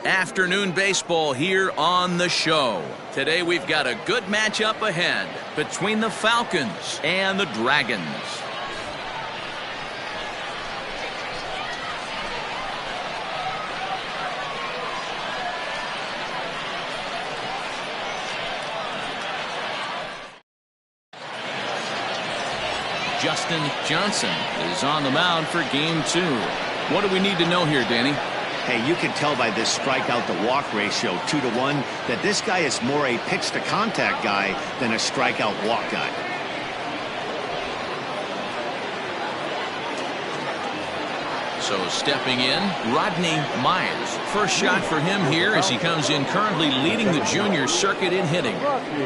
Afternoon baseball here on the show. Today we've got a good matchup ahead between the Falcons and the Dragons. Justin Johnson is on the mound for game 2. What do we need to know here, Danny? Hey, you can tell by this strikeout to walk ratio 2-to-1 that this guy is more a pitch to contact guy than a strikeout walk guy. So stepping in, Rodney Myers. First shot for him here as he comes in currently leading the junior circuit in hitting.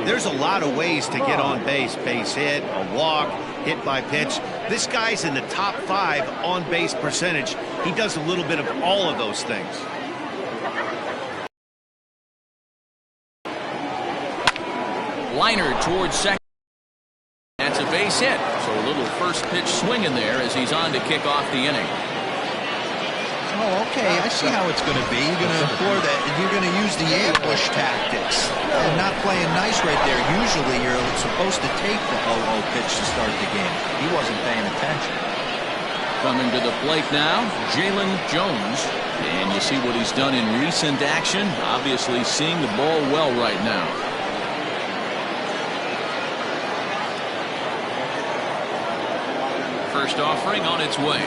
There's a lot of ways to get on base. Base hit, a walk, hit by pitch. This guy's in the top 5 on base percentage. He does a little bit of all of those things. Liner towards second. That's a base hit. So a little first pitch swing in there as he's on to kick off the inning. Oh, okay. I see how it's going to be. You're going to employ that, and you're going to use the ambush tactics and not playing nice right there. Usually, you're supposed to take the 0-0 pitch to start the game. He wasn't paying attention. Coming to the plate now, Jalen Jones. And you see what he's done in recent action. Obviously seeing the ball well right now. First offering on its way.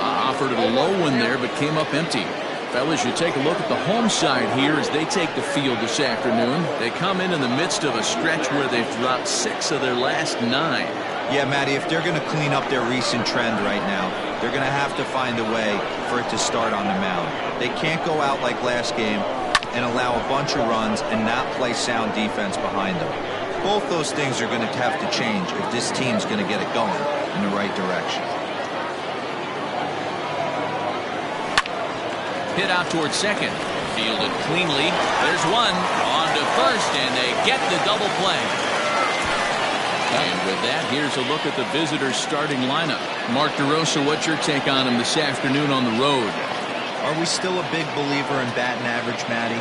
Offered it a low one there, but came up empty. Fellas, you take a look at the home side here as they take the field this afternoon. They come in the midst of a stretch where they've dropped 6 of their last 9. Yeah, Matty, if they're going to clean up their recent trend right now, they're going to have to find a way for it to start on the mound. They can't go out like last game and allow a bunch of runs and not play sound defense behind them. Both those things are going to have to change if this team's going to get it going in the right direction. Hit out towards second. Fielded cleanly. There's one. On to first, and they get the double play. And with that, here's a look at the visitors' starting lineup. Mark DeRosa, what's your take on him this afternoon on the road? Are we still a big believer in batting average, Matty?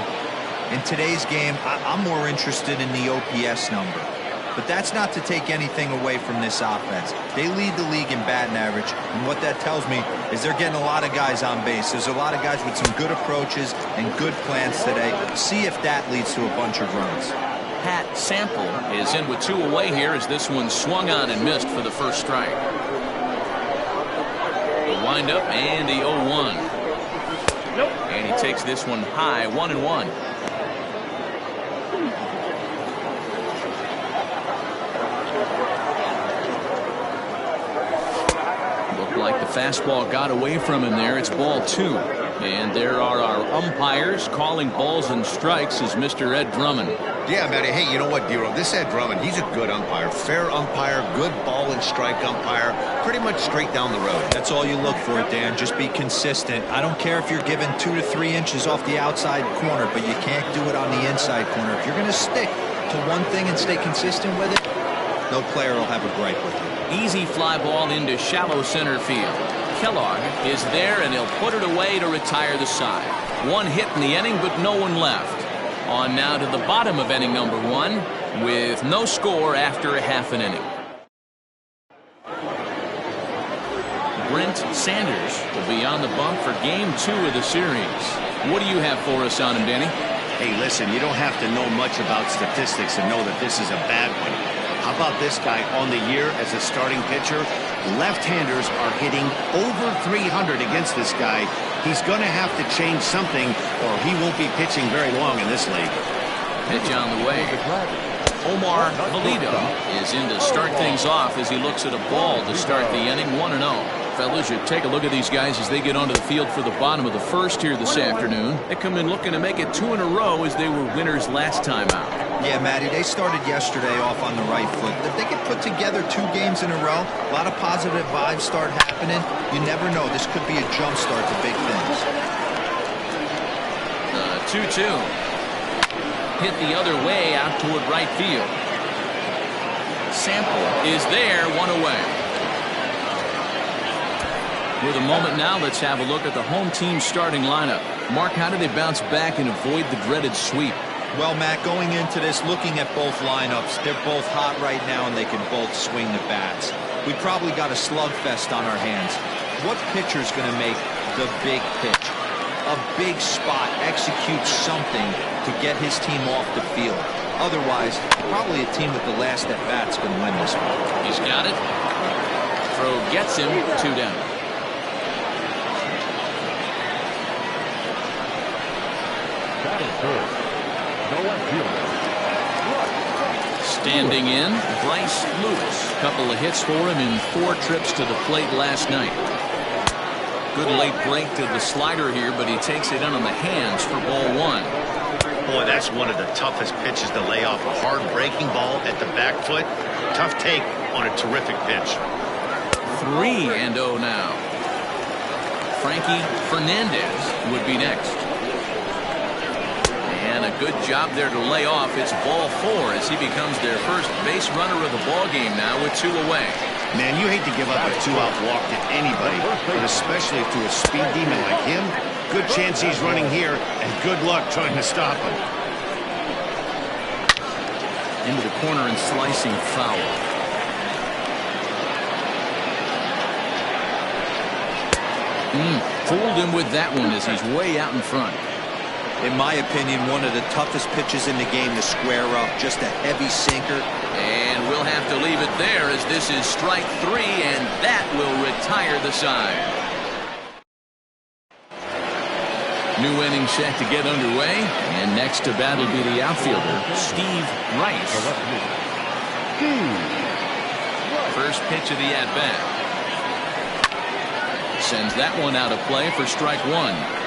In today's game, I'm more interested in the OPS number. But that's not to take anything away from this offense. They lead the league in batting average, and what that tells me is they're getting a lot of guys on base. There's a lot of guys with some good approaches and good plans today. See if that leads to a bunch of runs. Pat Sample is in with 2 away here as this one swung on and missed for the first strike. The windup and the 0-1. And he takes this one high, 1-1. Like the fastball got away from him there. It's ball 2. And there are our umpires calling balls and strikes as Mr. Ed Drummond. Yeah, Matty. Hey, you know what, Dero? This Ed Drummond, he's a good umpire. Fair umpire, good ball and strike umpire. Pretty much straight down the road. That's all you look for, Dan. Just be consistent. I don't care if you're given 2 to 3 inches off the outside corner, but you can't do it on the inside corner. If you're going to stick to one thing and stay consistent with it, no player will have a gripe with you. Easy fly ball into shallow center field. Kellogg is there, and he'll put it away to retire the side. 1 hit in the inning, but no one left. On now to the bottom of inning number 1 with no score after a half an inning. Brent Sanders will be on the bump for game 2 of the series. What do you have for us on him, Danny? Hey, listen, you don't have to know much about statistics to know that this is a bad one. How about this guy on the year as a starting pitcher? Left-handers are hitting over 300 against this guy. He's going to have to change something or he won't be pitching very long in this league. Pitch on the way. Omar Valido is in to start things off as he looks at a ball to start the inning. 1-0. Fellas, you take a look at these guys as they get onto the field for the bottom of the first here this afternoon. They come in looking to make it 2 in a row as they were winners last time out. Yeah, Matty, they started yesterday off on the right foot. If they could put together 2 games in a row, a lot of positive vibes start happening. You never know. This could be a jump start to big things. 2-2. Hit the other way out toward right field. Sample is there, 1 away. With a moment now, let's have a look at the home team starting lineup. Mark, how do they bounce back and avoid the dreaded sweep? Well, Matt, going into this, looking at both lineups, they're both hot right now and they can both swing the bats. We probably got a slugfest on our hands. What pitcher's going to make the big pitch? A big spot, execute something to get his team off the field. Otherwise, probably a team with the last at bat's going to win this one. He's got it. Throw gets him, 2 down. Standing in, Bryce Lewis. Couple of hits for him in 4 trips to the plate last night. Good late break to the slider here, but he takes it in on the hands for ball 1. Boy, that's one of the toughest pitches to lay off. A hard breaking ball at the back foot. Tough take on a terrific pitch. 3-0 now. Frankie Fernandez would be next. And a good job there to lay off. It's ball 4 as he becomes their first base runner of the ball game now with 2 away. Man, you hate to give up a 2-out walk to anybody, but especially to a speed demon like him. Good chance he's running here, and good luck trying to stop him. Into the corner and slicing foul. Fooled him with that one as he's way out in front. In my opinion, one of the toughest pitches in the game to square up. Just a heavy sinker. And we'll have to leave it there as this is strike 3, and that will retire the side. New inning set to get underway, and next to bat will be the outfielder, Steve Rice. First pitch of the at-bat. Sends that one out of play for strike 1.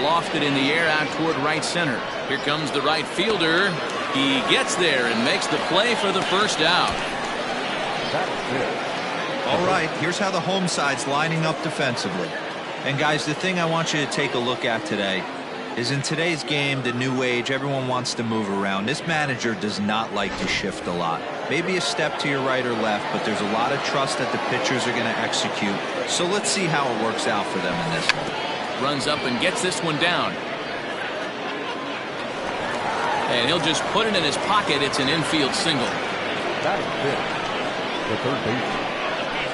Lofted in the air out toward right center. Here comes the right fielder. He gets there and makes the play for the first out. All right, here's how the home side's lining up defensively. And guys, the thing I want you to take a look at today is in today's game, the new age, everyone wants to move around. This manager does not like to shift a lot. Maybe a step to your right or left, but there's a lot of trust that the pitchers are going to execute. So let's see how it works out for them in this one. Runs up and gets this one down. And he'll just put it in his pocket. It's an infield single. That is it. The third baseman,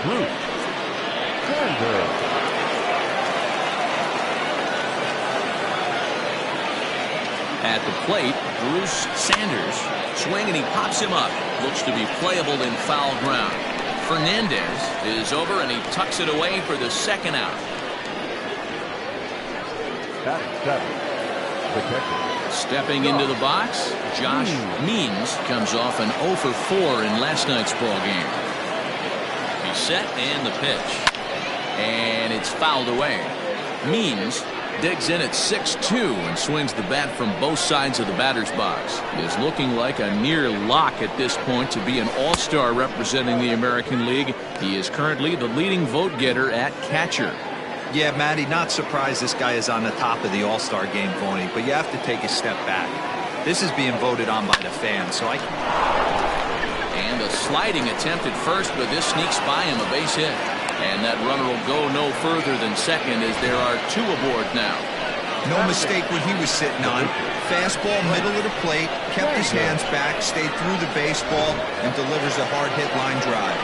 Bruce Sanders. At the plate, Bruce Sanders. Swing and he pops him up. Looks to be playable in foul ground. Fernandez is over and he tucks it away for the second out. That is 7. The catcher. Stepping into the box, Josh Means comes off an 0 for 4 in last night's ball game. He's set and the pitch. And it's fouled away. Means digs in at 6-2 and swings the bat from both sides of the batter's box. He is looking like a near lock at this point to be an all-star representing the American League. He is currently the leading vote getter at catcher. Yeah, Matty, not surprised this guy is on the top of the All-Star game voting, but you have to take a step back. This is being voted on by the fans, so And a sliding attempt at first, but this sneaks by him, a base hit. And that runner will go no further than second as there are 2 aboard now. no mistake what he was sitting on. Fastball, middle of the plate, kept his hands back, stayed through the baseball, and delivers a hard hit line drive.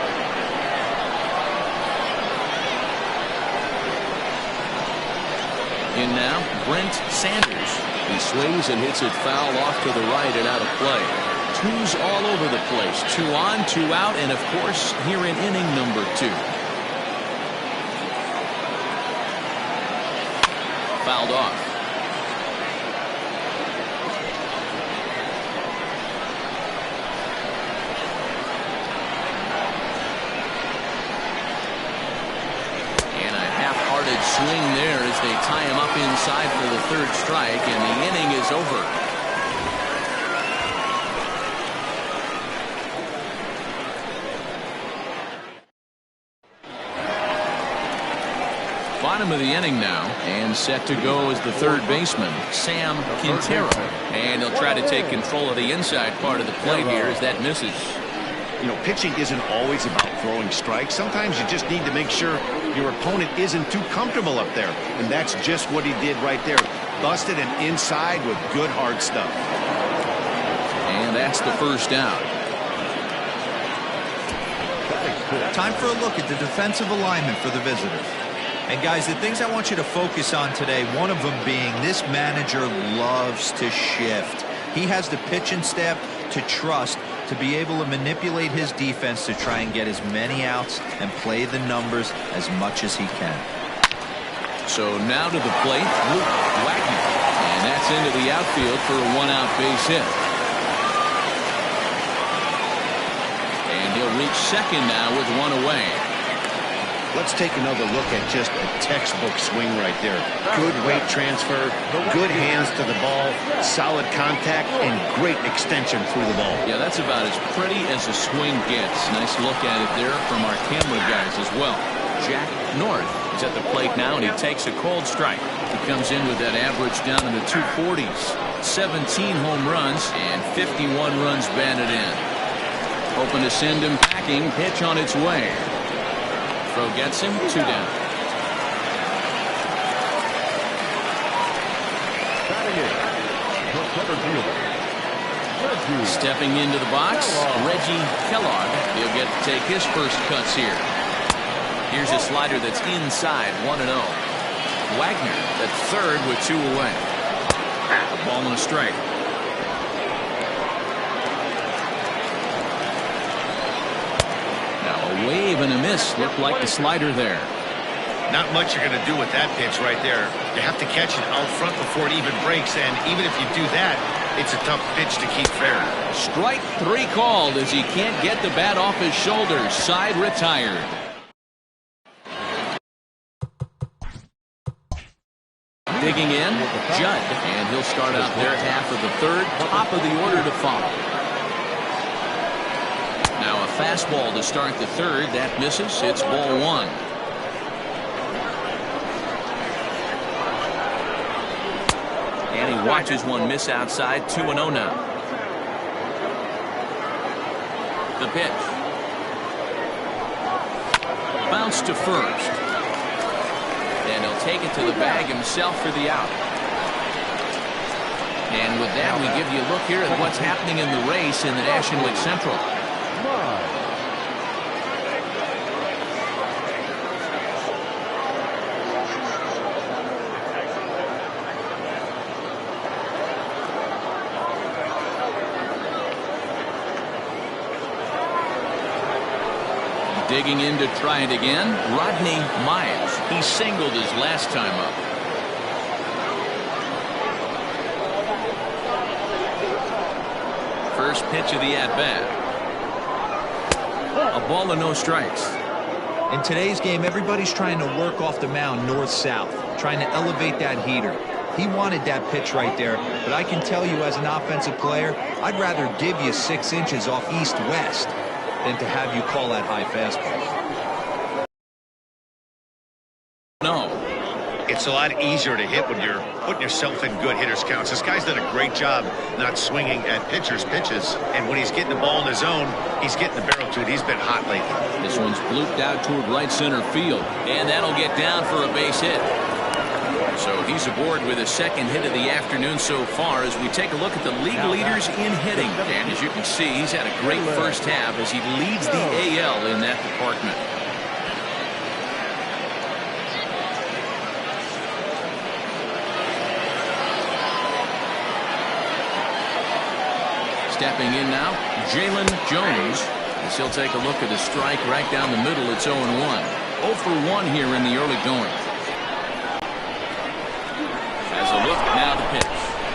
In now, Brent Sanders. He swings and hits it foul off to the right and out of play. 2's all over the place. 2 on, 2 out, and of course, here in inning number 2. Fouled off. Swing there as they tie him up inside for the 3rd strike, and the inning is over. bottom of the inning now, and set to go as the third baseman, Sam Quintero. And he'll try to take control of the inside part of the plate here as that misses. You know, pitching isn't always about throwing strikes. Sometimes you just need to make sure your opponent isn't too comfortable up there. And that's just what he did right there. Busted an inside with good hard stuff. And that's the first out. Time for a look at the defensive alignment for the visitors. And guys, the things I want you to focus on today, one of them being this manager loves to shift. He has the pitching staff to trust to be able to manipulate his defense to try and get as many outs and play the numbers as much as he can. So now to the plate, Luke Wagner. And that's into the outfield for a one-out base hit. And he'll reach second now with one away. Let's take another look at just a textbook swing right there. Good weight transfer, good hands to the ball, solid contact, and great extension through the ball. Yeah, that's about as pretty as a swing gets. Nice look at it there from our camera guys as well. Jack North is at the plate now, and he takes a cold strike. He comes in with that average down in the 240s. 17 home runs and 51 runs batted in. Hoping to send him packing. Pitch on its way. Throw gets him, 2 down. Stepping into the box, Reggie Kellogg. He'll get to take his first cuts here. Here's a slider that's inside, 1-0. Wagner at third with 2 away. A ball and a strike. A wave and a miss. Looked like the slider there. Not much you're going to do with that pitch right there. You have to catch it out front before it even breaks, and even if you do that, it's a tough pitch to keep fair. Strike 3 called as he can't get the bat off his shoulders. Side retired. Digging in, Judd, and he'll start out their half of the third. Top of the order to follow. Now a fastball to start the third. That misses. It's ball 1. And he watches one miss outside. 2-0 now. The pitch. Bounce to first. And he'll take it to the bag himself for the out. And with that, we give you a look here at what's happening in the race in the National League Central. Digging in to try it again, Rodney Miles. He singled his last time up. First pitch of the at-bat. A ball and no strikes. In today's game, everybody's trying to work off the mound north-south, trying to elevate that heater. He wanted that pitch right there, but I can tell you as an offensive player, I'd rather give you 6 inches off east-west than to have you call that high fastball. No. It's a lot easier to hit when you're putting yourself in good hitters counts. This guy's done a great job not swinging at pitchers' pitches. And when he's getting the ball in his zone, he's getting the barrel to it. He's been hot lately. This one's blooped out toward right center field. And that'll get down for a base hit. So he's aboard with his second hit of the afternoon so far as we take a look at the league leaders in hitting. And as you can see, he's had a great first half as he leads the AL in that department. Stepping in now, Jalen Jones. As he'll take a look at a strike right down the middle. It's 0-1. 0 for 1 here in the early going. As a look, now the pitch.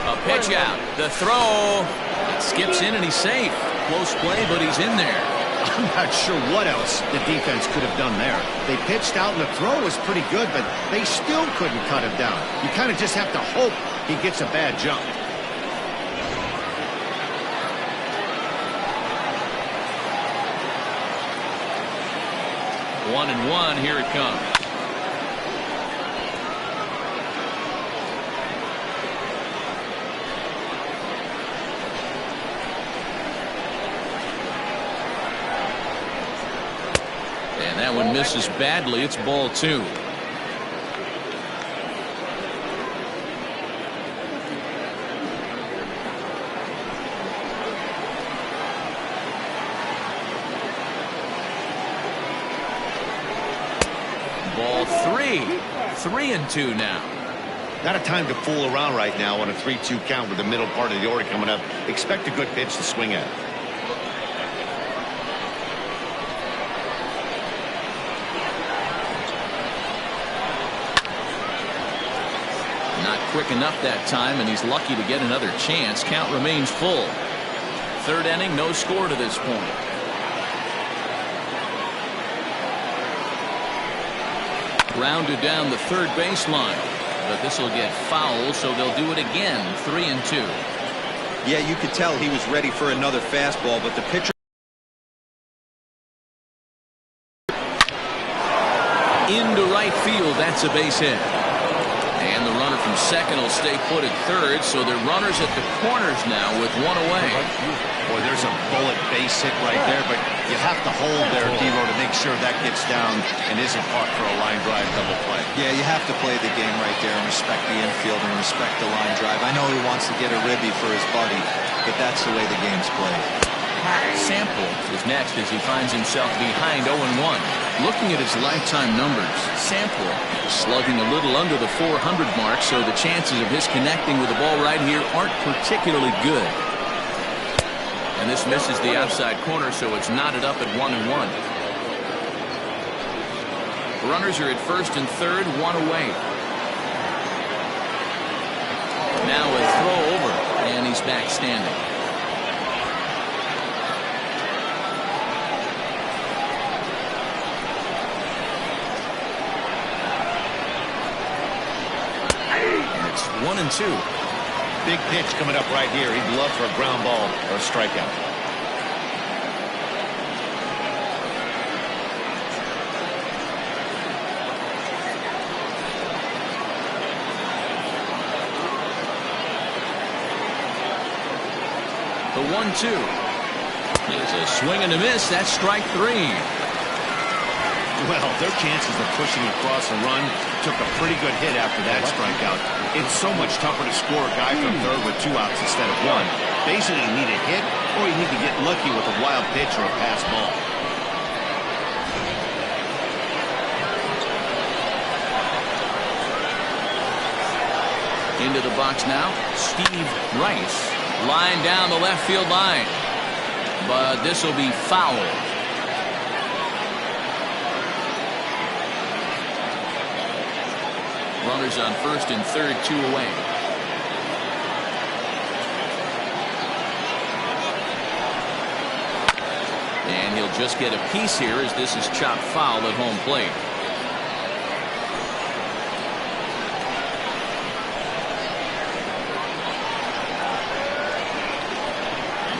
A pitch out. The throw. It skips in and he's safe. Close play, but he's in there. I'm not sure what else the defense could have done there. They pitched out and the throw was pretty good, but they still couldn't cut him down. You kind of just have to hope he gets a bad jump. 1-1, here it comes. that one misses badly. It's ball 2. Ball 3. 3-2 now. Not a time to fool around right now on a 3-2 count with the middle part of the order coming up. Expect a good pitch to swing at. Not quick enough that time, and he's lucky to get another chance. Count remains full. Third inning, no score to this point. Rounded down the third baseline, but this will get foul, so they'll do it again. 3-2. Yeah, you could tell he was ready for another fastball, but the pitcher into right field. That's a base hit. And the runner from second will stay put at third, so they're runners at the corners now with one away. Boy, there's a bullet base hit right there, but you have to hold there, Dero, to make sure that gets down and isn't caught for a line drive double play. Yeah, you have to play the game right there and respect the infield and respect the line drive. I know he wants to get a ribby for his buddy, but that's the way the game's played. Sample is next as he finds himself behind 0-1. Looking at his lifetime numbers, Sample slugging a little under the 400 mark, so the chances of his connecting with the ball right here aren't particularly good. And this misses the outside corner, so it's knotted up at 1-1. Runners are at first and third, one away. Now a throw over, and he's back standing. And it's 1-2. Big pitch coming up right here. He'd love for a ground ball or a strikeout. The 1-2 is a swing and a miss. That's strike 3. Well, their chances of pushing across a run took a pretty good hit after that strikeout. It's so much tougher to score a guy from third with 2 outs instead of 1. Basically, you need a hit or you need to get lucky with a wild pitch or a pass ball. Into the box now, Steve Rice. Line down the left field line. But this will be foul. Runners on first and third, 2 away. And he'll just get a piece here as this is chopped foul at home plate.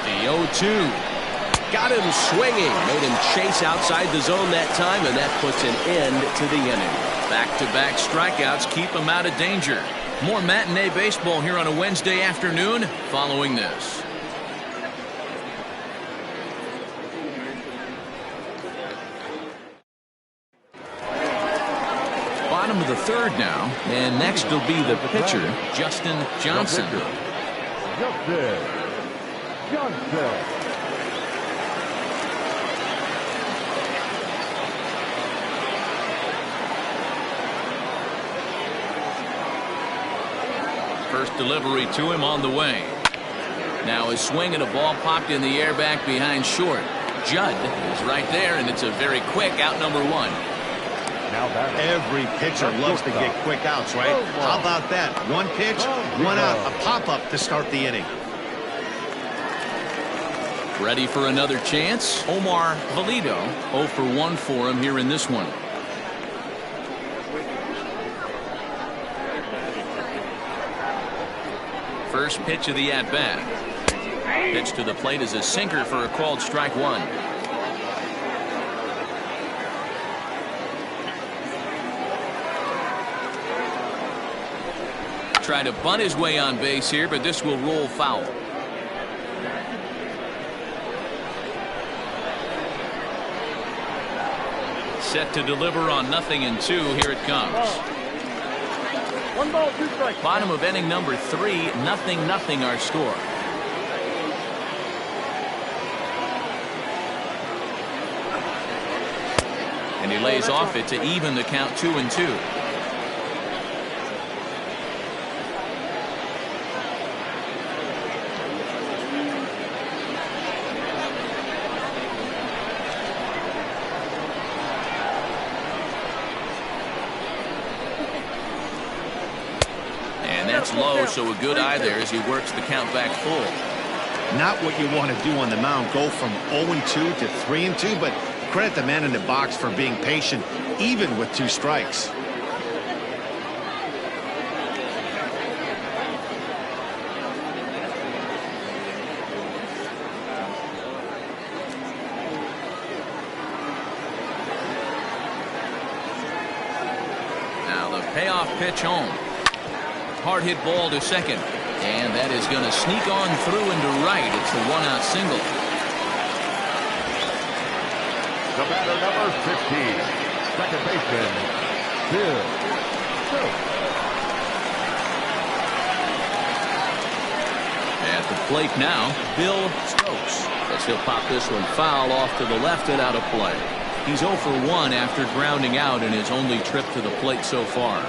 The 0-2. Got him swinging. Made him chase outside the zone that time, and that puts an end to the inning. Back-to-back strikeouts keep him out of danger. More matinee baseball here on a Wednesday afternoon following this. Bottom of the third now, and next will be the pitcher, Justin Johnson. Johnson. First delivery to him on the way. Now a swing and a ball popped in the air back behind short. Judd is right there, and it's a very quick out, number 1. Now every pitcher loves to get quick outs, right? How about that? One pitch, 1 out, a pop-up to start the inning. Ready for another chance? Omar Valido, 0 for 1 for him here in this one. First pitch of the at-bat. Pitch to the plate is a sinker for a called strike 1. Try to bunt his way on base here, but this will roll foul. set to deliver on 0-2. Here it comes. 1 ball, 2 strikes. Bottom of inning number 3, 0-0 our score. And he lays off it to even the count 2-2. And that's low, so a good eye there as he works the count back full. Not what you want to do on the mound, go from 0-2 to 3-2, but credit the man in the box for being patient, even with 2 strikes. Now the payoff pitch home. Hard hit ball to second. And that is going to sneak on through into right. It's a 1-out single. The batter, number 15, second baseman, Bill Stokes. At the plate now, Bill Stokes. As he'll pop this one foul off to the left and out of play. He's 0 for 1 after grounding out in his only trip to the plate so far.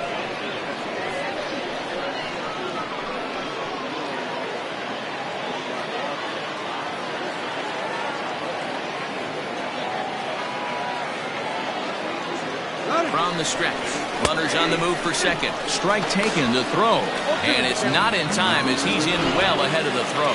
From the stretch, runners on the move for second. Strike taken to throw, and it's not in time as he's in well ahead of the throw.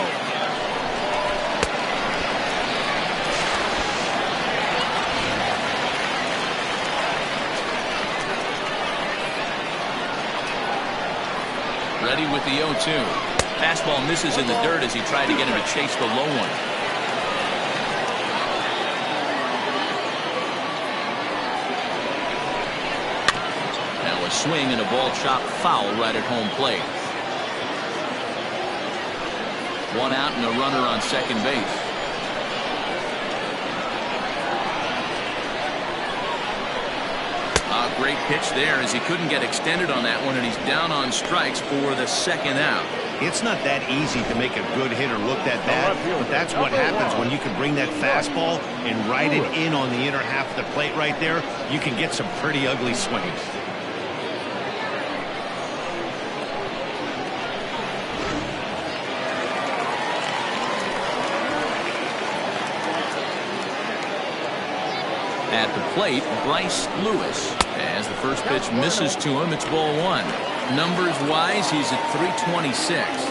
Ready with the 0-2. Fastball misses in the dirt as he tried to get him to chase the low one. Swing and a ball chopped foul right at home plate. 1 out and a runner on second base. A great pitch there as he couldn't get extended on that one, and he's down on strikes for the 2nd out. It's not that easy to make a good hitter look that bad, but that's what happens when you can bring that fastball and ride it in on the inner half of the plate right there. You can get some pretty ugly swings. At the plate, Bryce Lewis. As the first pitch misses to him, it's ball 1. Numbers-wise, he's at 326.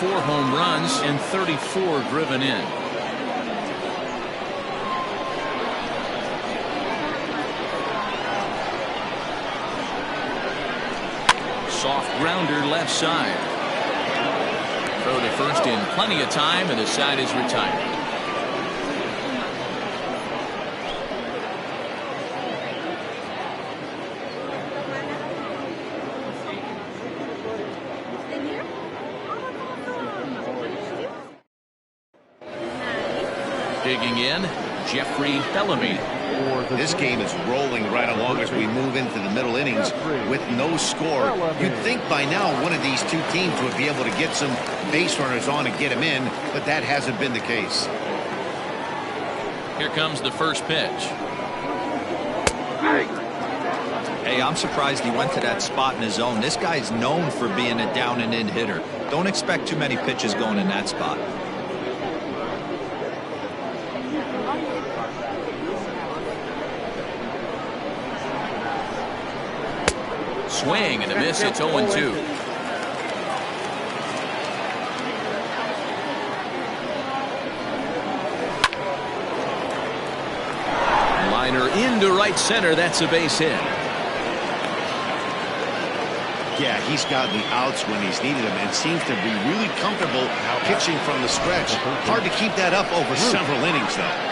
4 home runs and 34 driven in. Soft grounder left side. Throw to first in plenty of time, and the side is retired. Digging in, Jeffrey Bellamy. This game is rolling right along as we move into the middle innings with no score. You'd think by now one of these 2 teams would be able to get some base runners on and get them in, but that hasn't been the case. Here comes the first pitch. Hey, I'm surprised he went to that spot in his zone. This guy's known for being a down and in hitter. Don't expect too many pitches going in that spot. Swing and a miss. It's 0-2. Liner into right center. That's a base hit. Yeah, he's gotten the outs when he's needed them and seems to be really comfortable pitching from the stretch. Hard to keep that up over several innings, though.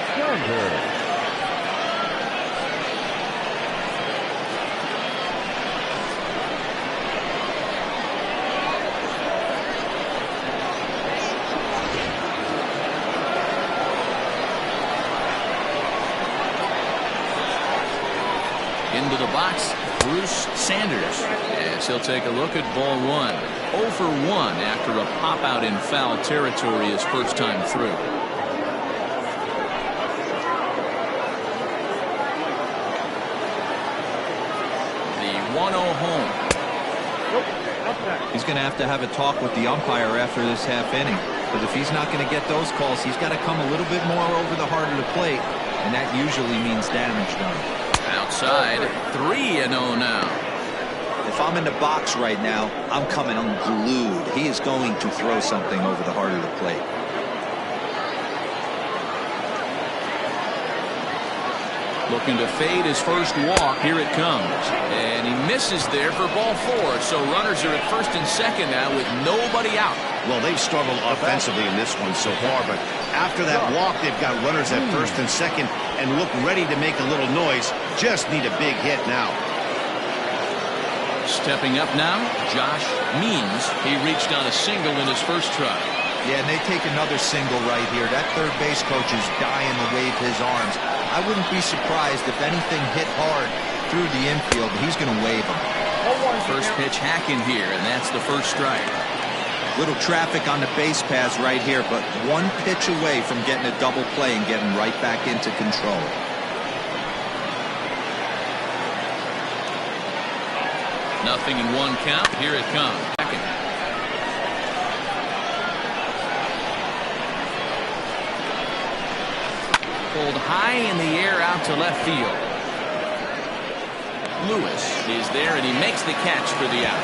box, Bruce Sanders, as he'll take a look at ball one. 0 for 1 after a pop out in foul territory his first time through. The 1-0 home. He's going to have a talk with the umpire after this half inning. But if he's not going to get those calls, he's got to come a little bit more over the heart of the plate, and that usually means damage done. Outside, 3-0 now. If I'm in the box right now, I'm coming unglued. He is going to throw something over the heart of the plate. Looking to fade his first walk. Here it comes. And he misses there for ball 4. So runners are at first and second now with nobody out. Well, they've struggled offensively in this one so far, but after that walk, they've got runners at first and second and look ready to make a little noise. Just need a big hit now. Stepping up now, Josh Means. He reached on a single in his first try. Yeah, and they take another single right here. That third base coach is dying to wave his arms. I wouldn't be surprised if anything hit hard through the infield. He's going to wave them. First pitch hacking here, and that's the first strike. Little traffic on the base paths right here, but one pitch away from getting a double play and getting right back into control. Nothing in one count. Here it comes. Second. Pulled high in the air out to left field. Lewis is there, and he makes the catch for the out.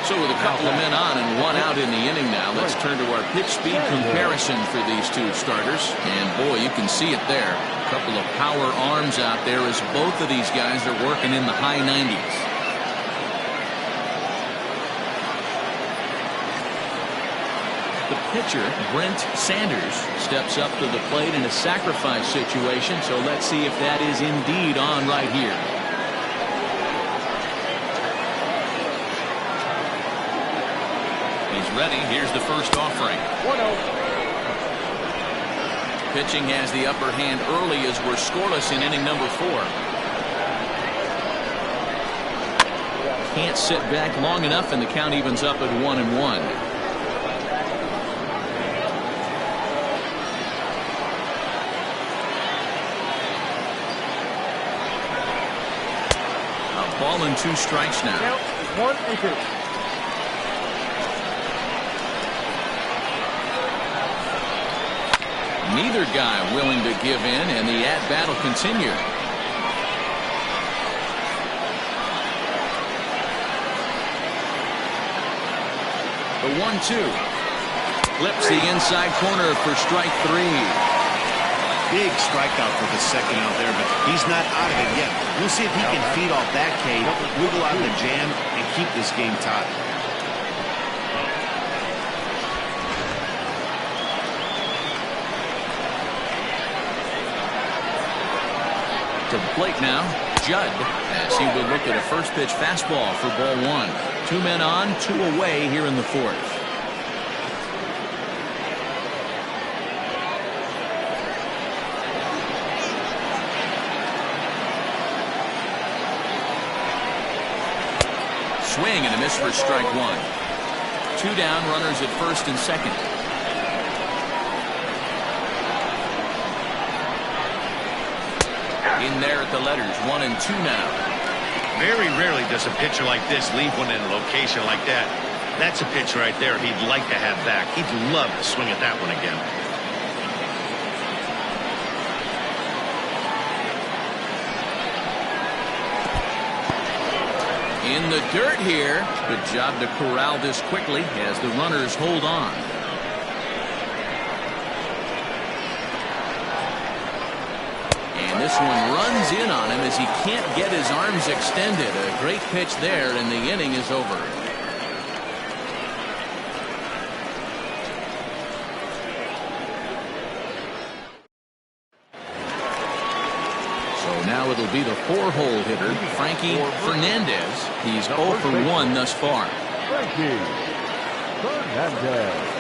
So with a couple of men on and one out in the inning now, let's turn to our pitch speed comparison for these two starters. And boy, you can see it there. A couple of power arms out there as both of these guys are working in the high 90s. The pitcher, Brent Sanders, steps up to the plate in a sacrifice situation. So let's see if that is indeed on right here. Ready. Here's the first offering. 1-0. Pitching has the upper hand early as we're scoreless in inning number 4. Can't sit back long enough, and the count evens up at 1-1. A ball and 2 strikes now. Count is 1-2. Neither guy willing to give in, and the at-bat will continue. The 1-2. Flips the inside corner for strike 3. Big strikeout for the second out there, but he's not out of it yet. We'll see if he can feed off that K, wiggle out of the jam, and keep this game tied. To the plate now, Judd, as he would look at a first pitch fastball for ball 1. 2 men on, 2 away here in the 4th. Swing and a miss for strike 1. 2 down, runners at first and second. In there at the letters, 1 and 2 now. Very rarely does a pitcher like this leave one in a location like that. That's a pitch right there he'd like to have back. He'd love to swing at that one again. In the dirt here. Good job to corral this quickly as the runners hold on. And this one runs in on him as he can't get his arms extended. A great pitch there, and the inning is over. So now it'll be the 4-hole hitter, Frankie Fernandez. He's 0 for 1 thus far. Frankie Fernandez.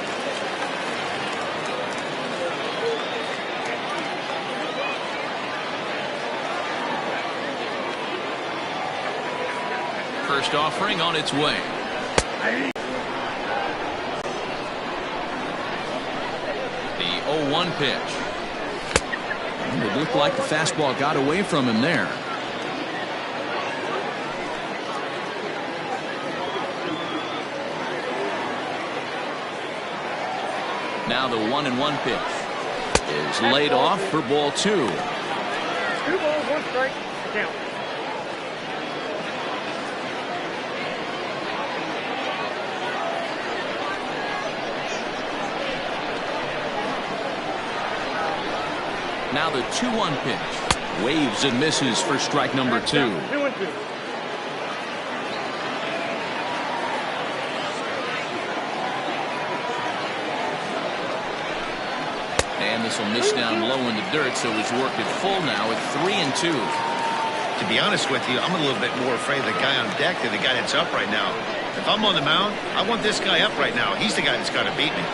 First offering on its way. The 0-1 pitch. It looked like the fastball got away from him there. Now the 1-1 pitch is laid off for ball 2. 2 balls, 1 strike. Count. Now the 2-1 pitch. Waves and misses for strike number 2. 2-2. And this will miss down low in the dirt, so he's worked it full now at 3-2. To be honest with you, I'm a little bit more afraid of the guy on deck than the guy that's up right now. If I'm on the mound, I want this guy up right now. He's the guy that's got to beat me.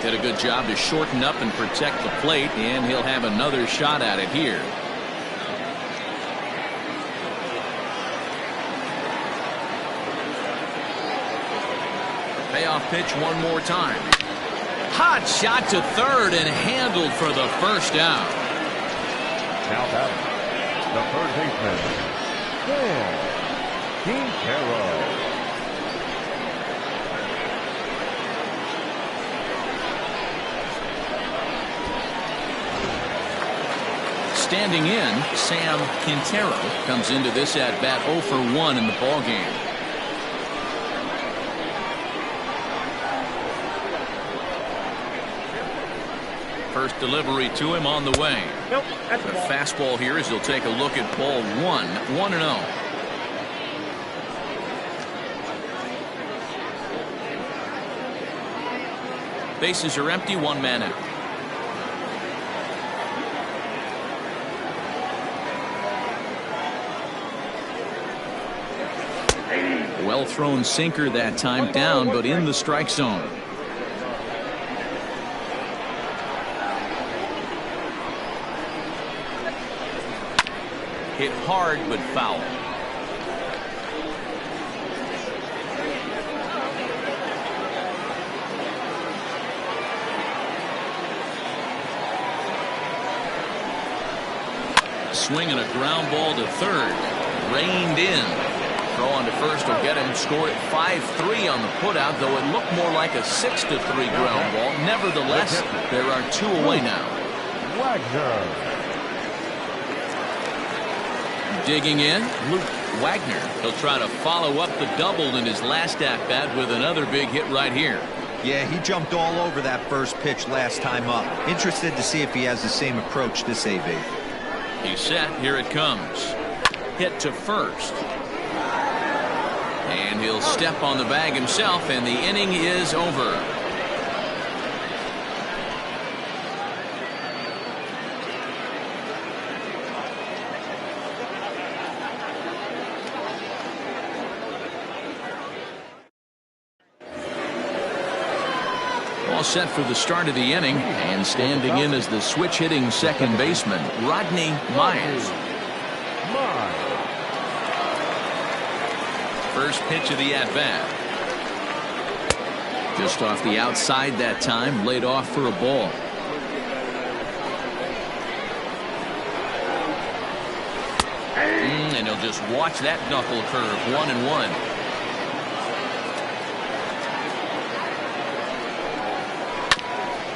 Did a good job to shorten up and protect the plate, and he'll have another shot at it here. Payoff pitch one more time. Hot shot to third and handled for the first out. Now batting, the third baseman, Quintero. Standing in, Sam Quintero comes into this at bat 0 for 1 in the ball game. First delivery to him on the way. Nope, that's The a ball. fastball here as he'll take a look at ball 1, 1-0. Bases are empty, 1 man out. Well thrown sinker that time, down but in the strike zone. Hit hard but foul. Swinging a ground ball to third. Reined in. Throw on to first will get him. Scored at 5-3 on the putout, though it looked more like a 6-3 ground ball. Nevertheless, there are 2 away now. Wagner. Digging in, Luke Wagner. He'll try to follow up the double in his last at-bat with another big hit right here. Yeah, he jumped all over that first pitch last time up. Interested to see if he has the same approach this AB. He's set. Here it comes. Hit to first. And he'll step on the bag himself, and the inning is over. All set for the start of the inning, and standing in as the switch hitting second baseman, Rodney Myers. First pitch of the at-bat. Just off the outside that time, laid off for a ball. And he'll just watch that knuckle curve. 1-1.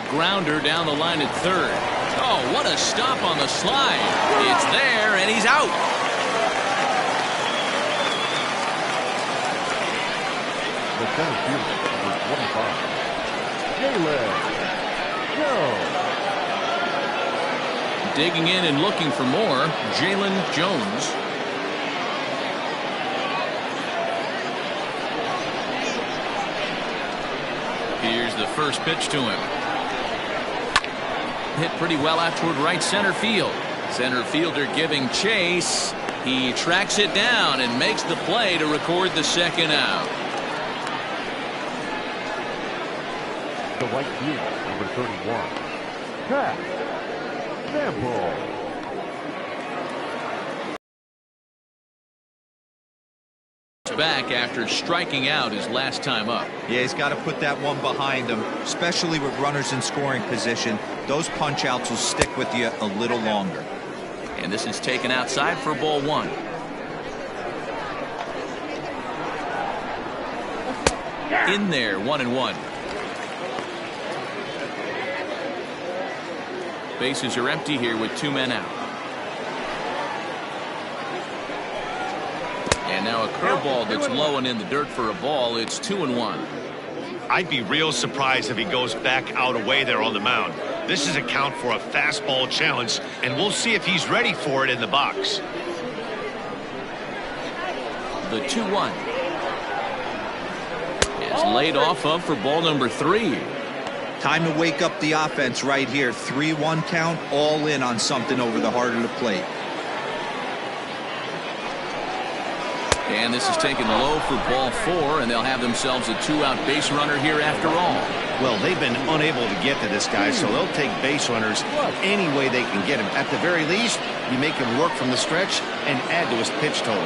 Grounder down the line at third. Oh, what a stop on the slide. It's there, and he's out. The center fielder, number 25, Jalen Jones. Digging in and looking for more, Jalen Jones. Here's the first pitch to him. Hit pretty well out toward right center field. Center fielder giving chase. He tracks it down and makes the play to record the second out. The right fielder, number 31, Pat Sample. back after striking out his last time up. Yeah, he's got to put that one behind him, especially with runners in scoring position. Those punch outs will stick with you a little longer. And this is taken outside for ball one. In there, 1-1. Bases are empty here with 2 men out. And now a curveball that's low and in the dirt for a ball. It's 2-1. I'd be real surprised if he goes back out away there on the mound. This is a count for a fastball challenge, and we'll see if he's ready for it in the box. The 2-1 is laid off of for ball number 3. Time to wake up the offense right here. 3-1 count, all in on something over the heart of the plate. And this is taken low for ball 4, and they'll have themselves a 2-out base runner here after all. Well, they've been unable to get to this guy, so they'll take base runners any way they can get him. At the very least, you make him work from the stretch and add to his pitch total.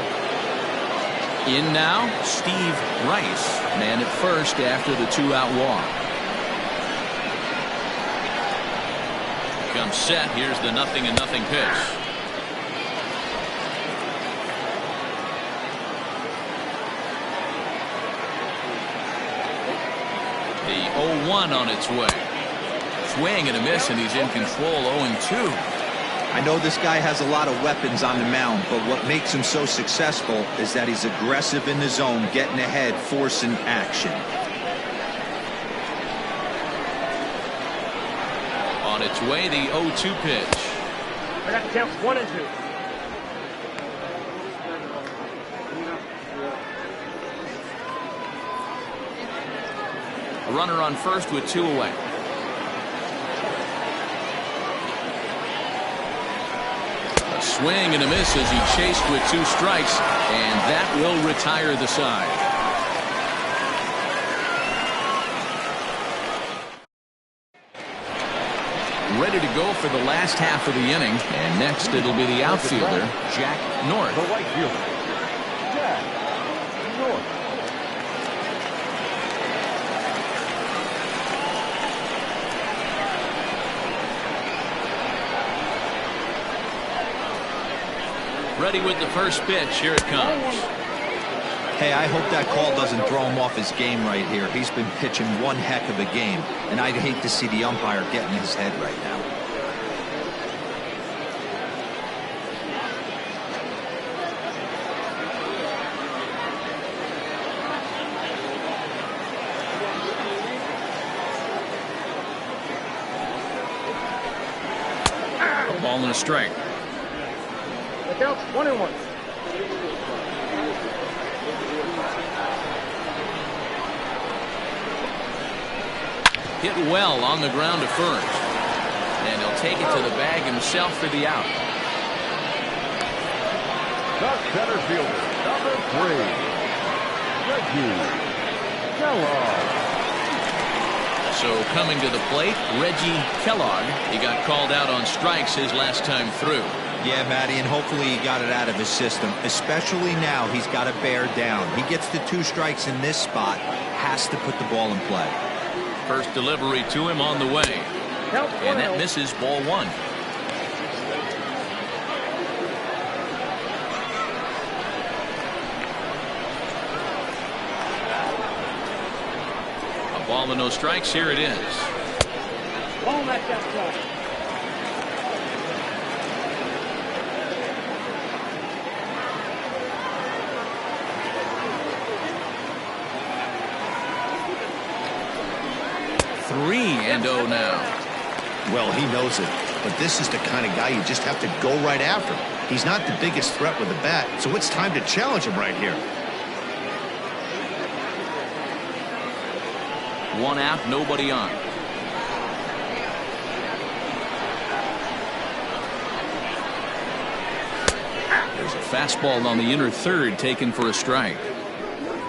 In now, Steve Rice, man at first after the 2-out walk. Comes set. Here's the 0-0 pitch. The 0-1 on its way. Swing and a miss, and he's in control. 0-2. I know this guy has a lot of weapons on the mound, but what makes him so successful is that he's aggressive in the zone, getting ahead, forcing action. On its way, the 0-2 pitch. I got counts 1 and 2. A runner on first with 2 away. A swing and a miss as he chased with 2 strikes, and that will retire the side. Ready to go for the last half of the inning, and next it'll be the outfielder, Jack North. The right fielder, Jack North. Ready with the first pitch. Here it comes. Hey, I hope that call doesn't throw him off his game right here. He's been pitching one heck of a game, and I'd hate to see the umpire get in his head right now. A ball and a strike. The count's 1-1. Hit well on the ground to first. And he'll take it to the bag himself for the out. The center fielder, number 3, Reggie Kellogg. So coming to the plate, Reggie Kellogg. He got called out on strikes his last time through. Yeah, Matty, and hopefully he got it out of his system. Especially now, he's got to bear down. He gets the 2 strikes in this spot, has to put the ball in play. First delivery to him on the way. And that misses ball 1. A ball and no strikes. Here it is. Ball back outside. And 0 now. Well, he knows it, but this is the kind of guy you just have to go right after. He's not the biggest threat with the bat, so it's time to challenge him right here. 1 out, nobody on. There's a fastball on the inner third taken for a strike.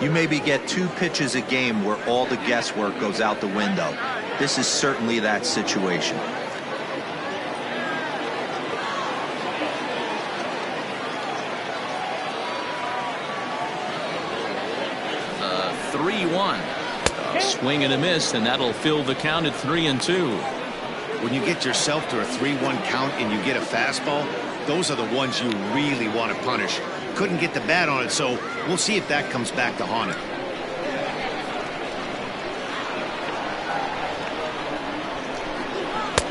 You maybe get 2 pitches a game where all the guesswork goes out the window. This is certainly that situation. 3-1. A swing and a miss, and that'll fill the count at 3-2. When you get yourself to a 3-1 count and you get a fastball, those are the ones you really want to punish. Couldn't get the bat on it, so we'll see if that comes back to haunt him.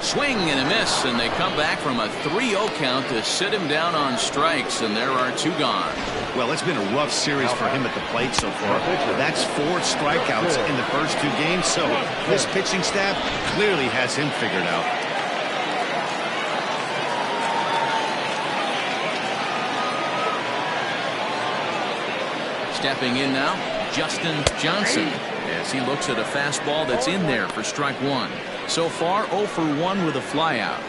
Swing and a miss, and they come back from a 3-0 count to sit him down on strikes, and there are 2 gone. Well, it's been a rough series for him at the plate so far. That's 4 strikeouts in the first 2 games, so this pitching staff clearly has him figured out. Stepping in now, Justin Johnson, as he looks at a fastball that's in there for strike 1. So far, 0 for 1 with a flyout.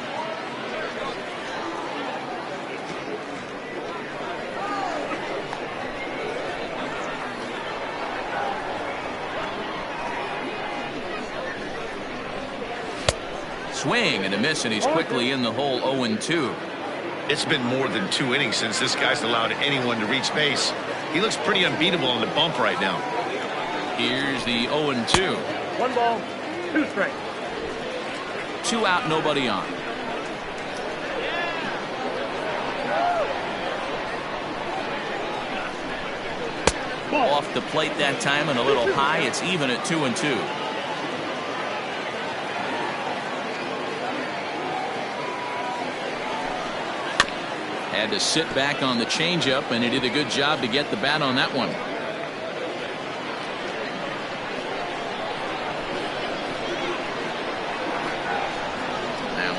Swing and a miss, and he's quickly in the hole. 0-2. It's been more than 2 innings since this guy's allowed anyone to reach base. He looks pretty unbeatable on the bump right now. Here's the 0-2. 1 ball, 2 strikes. 2 out, nobody on. Off the plate that time and a little high. It's even at 2-2. Had to sit back on the changeup, and he did a good job to get the bat on that one.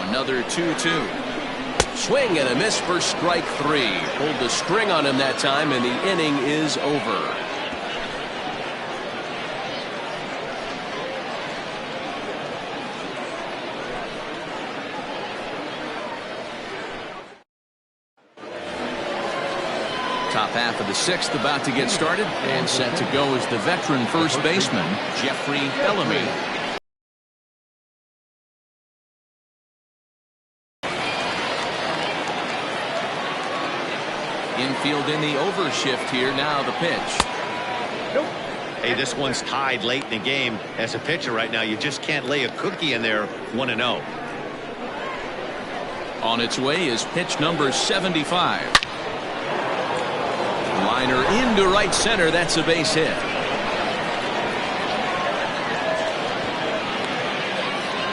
Another 2-2. Swing and a miss for strike 3. Pulled the string on him that time, and the inning is over. Top half of the 6th about to get started, and set to go is the veteran first baseman, Jeffrey Bellamy. Infield in the overshift here. Now the pitch. Nope. Hey, this one's tied late in the game. As a pitcher right now, you just can't lay a cookie in there. 1-0. On its way is pitch number 75. Liner into right center. That's a base hit.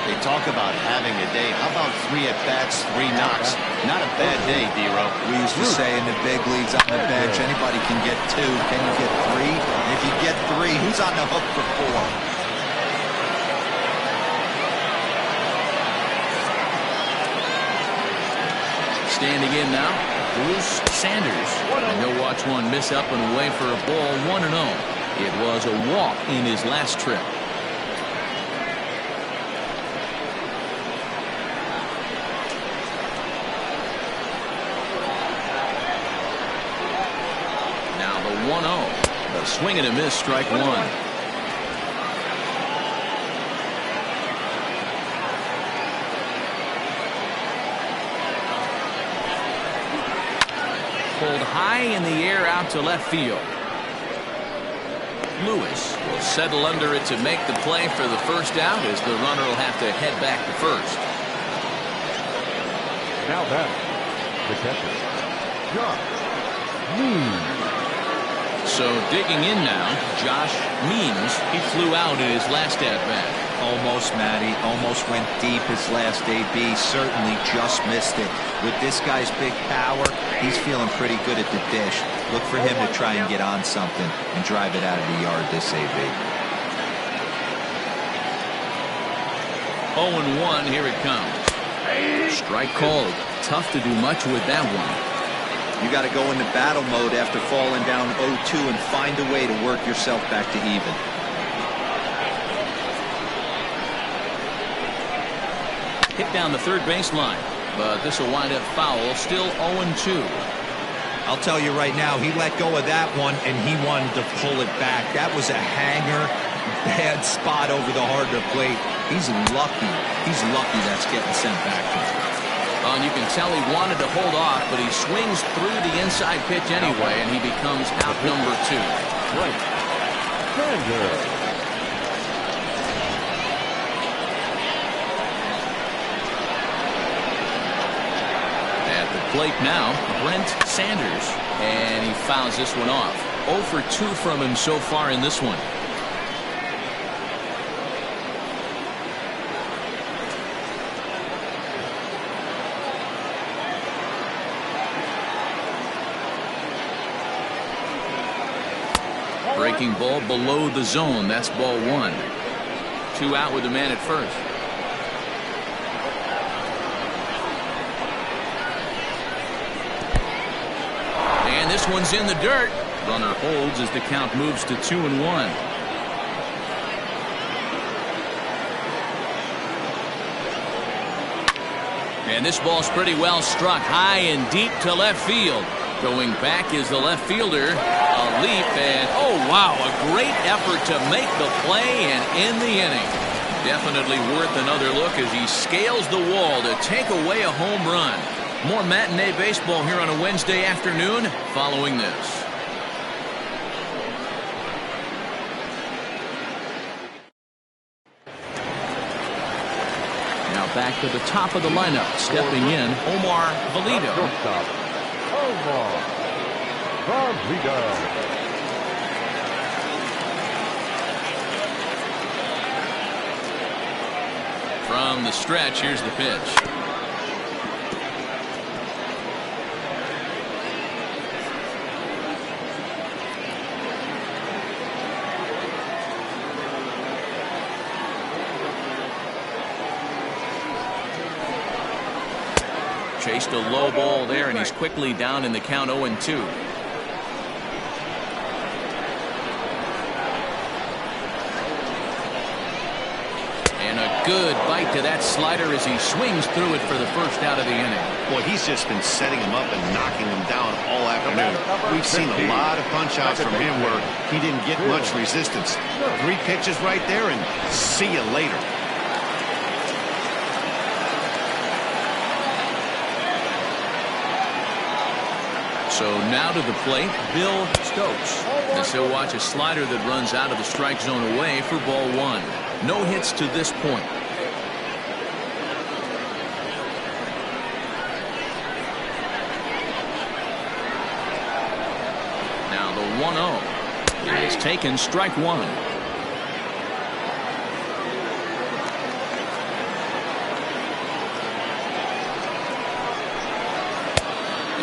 They talk about having a day. How about 3 at-bats, 3 knocks? Not a bad day, D-Row. We used to say in the big leagues on the bench, anybody can get 2. Can you get 3? And if you get 3, who's on the hook for 4? Standing in now, Bruce Sanders. And he'll watch one miss up and away for a ball. 1-0. It was a walk in his last trip. Now the 1-0. A swing and a miss, strike 1. Pulled high in the air out to left field. Lewis will settle under it to make the play for the first out, as the runner will have to head back to first. Now back, the catcher, Josh Means. So digging in now, Josh Means. He flew out in his last at-bat. Almost, Matty. Almost went deep his last AB. Certainly just missed it. With this guy's big power, he's feeling pretty good at the dish. Look for him to try and get on something and drive it out of the yard this AB. 0-1, here it comes. Strike called. Tough to do much with that one. You got to go into battle mode after falling down 0-2 and find a way to work yourself back to even. Hit down the third baseline, but this will wind up foul. Still 0-2. I'll tell you right now, he let go of that one and he wanted to pull it back. That was a hanger, bad spot over the harder plate. He's lucky. He's lucky that's getting sent back to him. And you can tell he wanted to hold off, but he swings through the inside pitch anyway, and he becomes out number 2. Right. Sanders. At the plate now, Brent Sanders, and he fouls this one off. 0 for 2 from him so far in this one. Breaking ball below the zone. That's ball 1. 2 out with the man at first. And this one's in the dirt. Runner holds as the count moves to 2-1. And this ball's pretty well struck high and deep to left field. Going back is the left fielder. A leap, and oh wow, a great effort to make the play and end the inning. Definitely worth another look as he scales the wall to take away a home run. More matinee baseball here on a Wednesday afternoon following this. Now back to the top of the lineup, stepping in, Omar Valido. Shortstop, Omar Valido. From the stretch, here's the pitch. Chased a low ball there, and he's quickly down in the count 0-2. And a good bite to that slider as he swings through it for the first out of the inning. Boy, he's just been setting him up and knocking him down all afternoon. We've seen a lot of punch-outs from him where he didn't get much resistance. 3 pitches right there, and see you later. So now to the plate, Bill Stokes. As he'll watch a slider that runs out of the strike zone away for ball 1. No hits to this point. Now the 1-0 is taken, strike 1.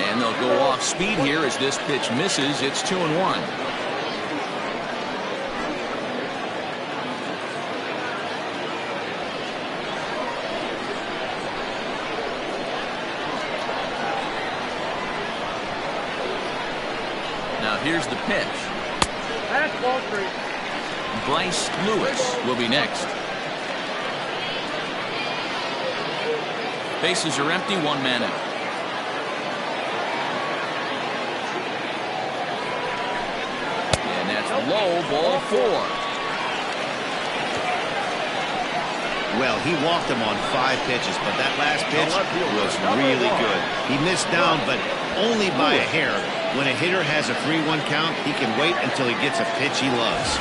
And they'll go off speed here as this pitch misses. It's 2-1. Now here's the pitch. That's ball 3. Bryce Lewis will be next. Bases are empty, 1 man out. Low, ball 4. Well, he walked him on 5 pitches, but that last pitch was really good. He missed down, but only by a hair. When a hitter has a 3-1 count, he can wait until he gets a pitch he loves.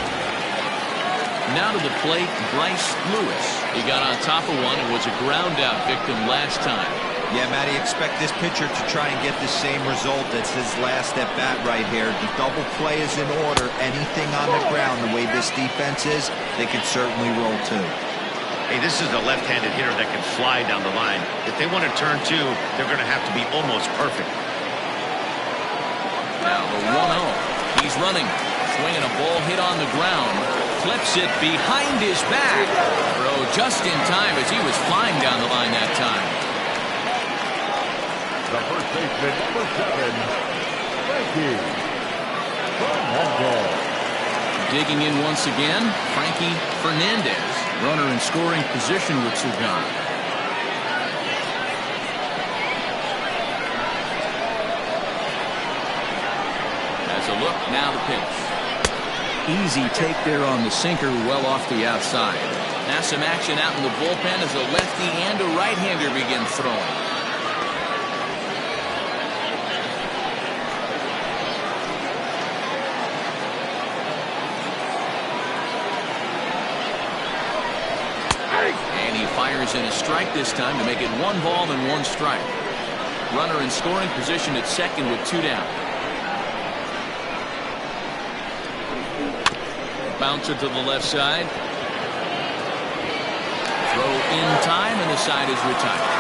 Now to the plate, Bryce Lewis. He got on top of one and was a ground out victim last time. Yeah, Matty, expect this pitcher to try and get the same result as his last at bat right here. The double play is in order. Anything on the ground, the way this defense is, they can certainly roll too. Hey, this is a left-handed hitter that can fly down the line. If they want to turn 2, they're going to have to be almost perfect. Now the 1-0. He's running. Swinging a ball hit on the ground. Clips it behind his back. Throw just in time as he was flying down the line that time. The first baseman, number 7, Frankie Fernandez. Digging in once again, Frankie Fernandez. Runner in scoring position with Sugan. As a look, now the pitch. Easy take there on the sinker, well off the outside. Now some action out in the bullpen as a lefty and a right-hander begin throwing. a strike this time to make it 1 ball and 1 strike. Runner in scoring position at second with 2 down. Bouncer to the left side. Throw in time, and the side is retired.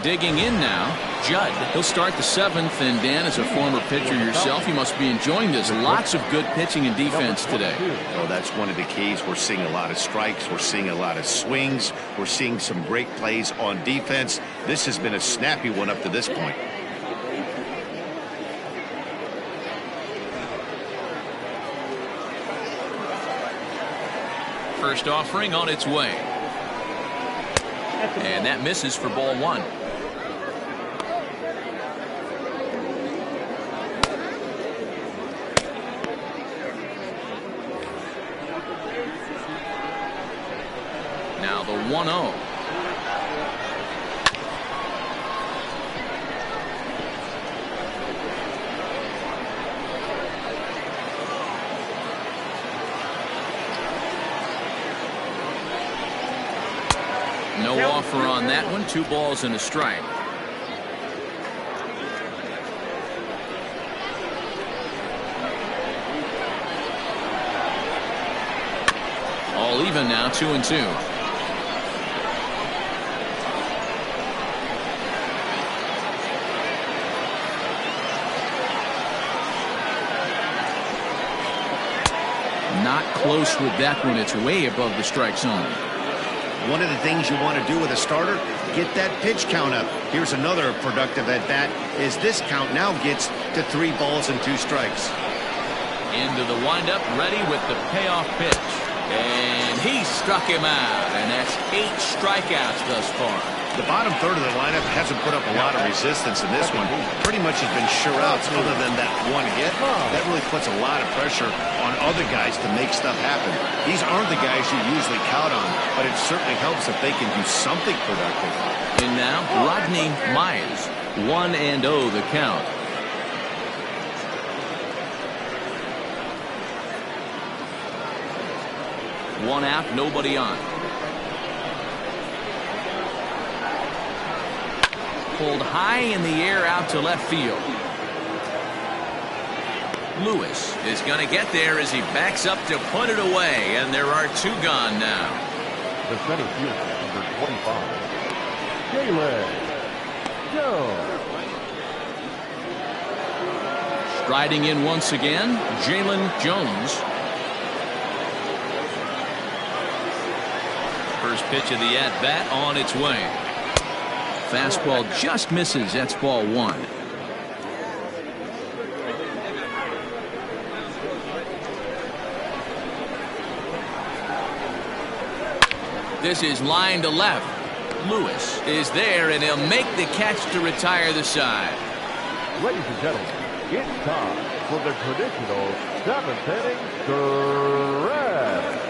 Digging in now, Judd. He'll start the 7th, and Dan, as a former pitcher yourself, you must be enjoying this. Lots of good pitching and defense today. Well, that's one of the keys. We're seeing a lot of strikes. We're seeing a lot of swings. We're seeing some great plays on defense. This has been a snappy one up to this point. First offering on its way. And that misses for ball 1. Now the 1-0. No offer on that one. 2 balls and a strike. All even now, 2-2. Not close with that one. It's way above the strike zone. One of the things you want to do with a starter, get that pitch count up. Here's another productive at bat, is this count now gets to 3 balls and 2 strikes. Into the windup, ready with the payoff pitch. And he struck him out, and that's 8 strikeouts thus far. The bottom third of the lineup hasn't put up a lot of resistance in this one. Pretty much has been sure outs other than that one hit. That really puts a lot of pressure on other guys to make stuff happen. These aren't the guys you usually count on, but it certainly helps if they can do something productive. And now, Rodney Myers. 1-0 the count. One out, nobody on. Pulled high in the air out to left field. Lewis is going to get there as he backs up to put it away, and there are 2 gone now. The center fielder, number 25, Jalen Jones. Striding in once again, Jalen Jones. First pitch of the at-bat on its way. Fastball just misses. That's ball 1. This is line to left. Lewis is there, and he'll make the catch to retire the side. Ladies and gentlemen, it's time for the traditional 7th inning stretch.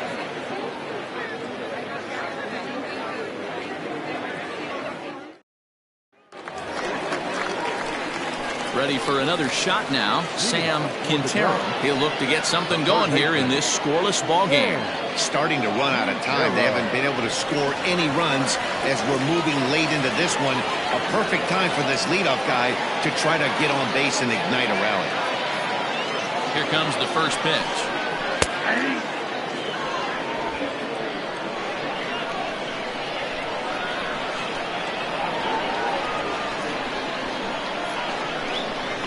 Ready for another shot now, Sam Quintero. He'll look to get something going here in this scoreless ball game. Starting to run out of time. They haven't been able to score any runs as we're moving late into this one. A perfect time for this leadoff guy to try to get on base and ignite a rally. Here comes the first pitch.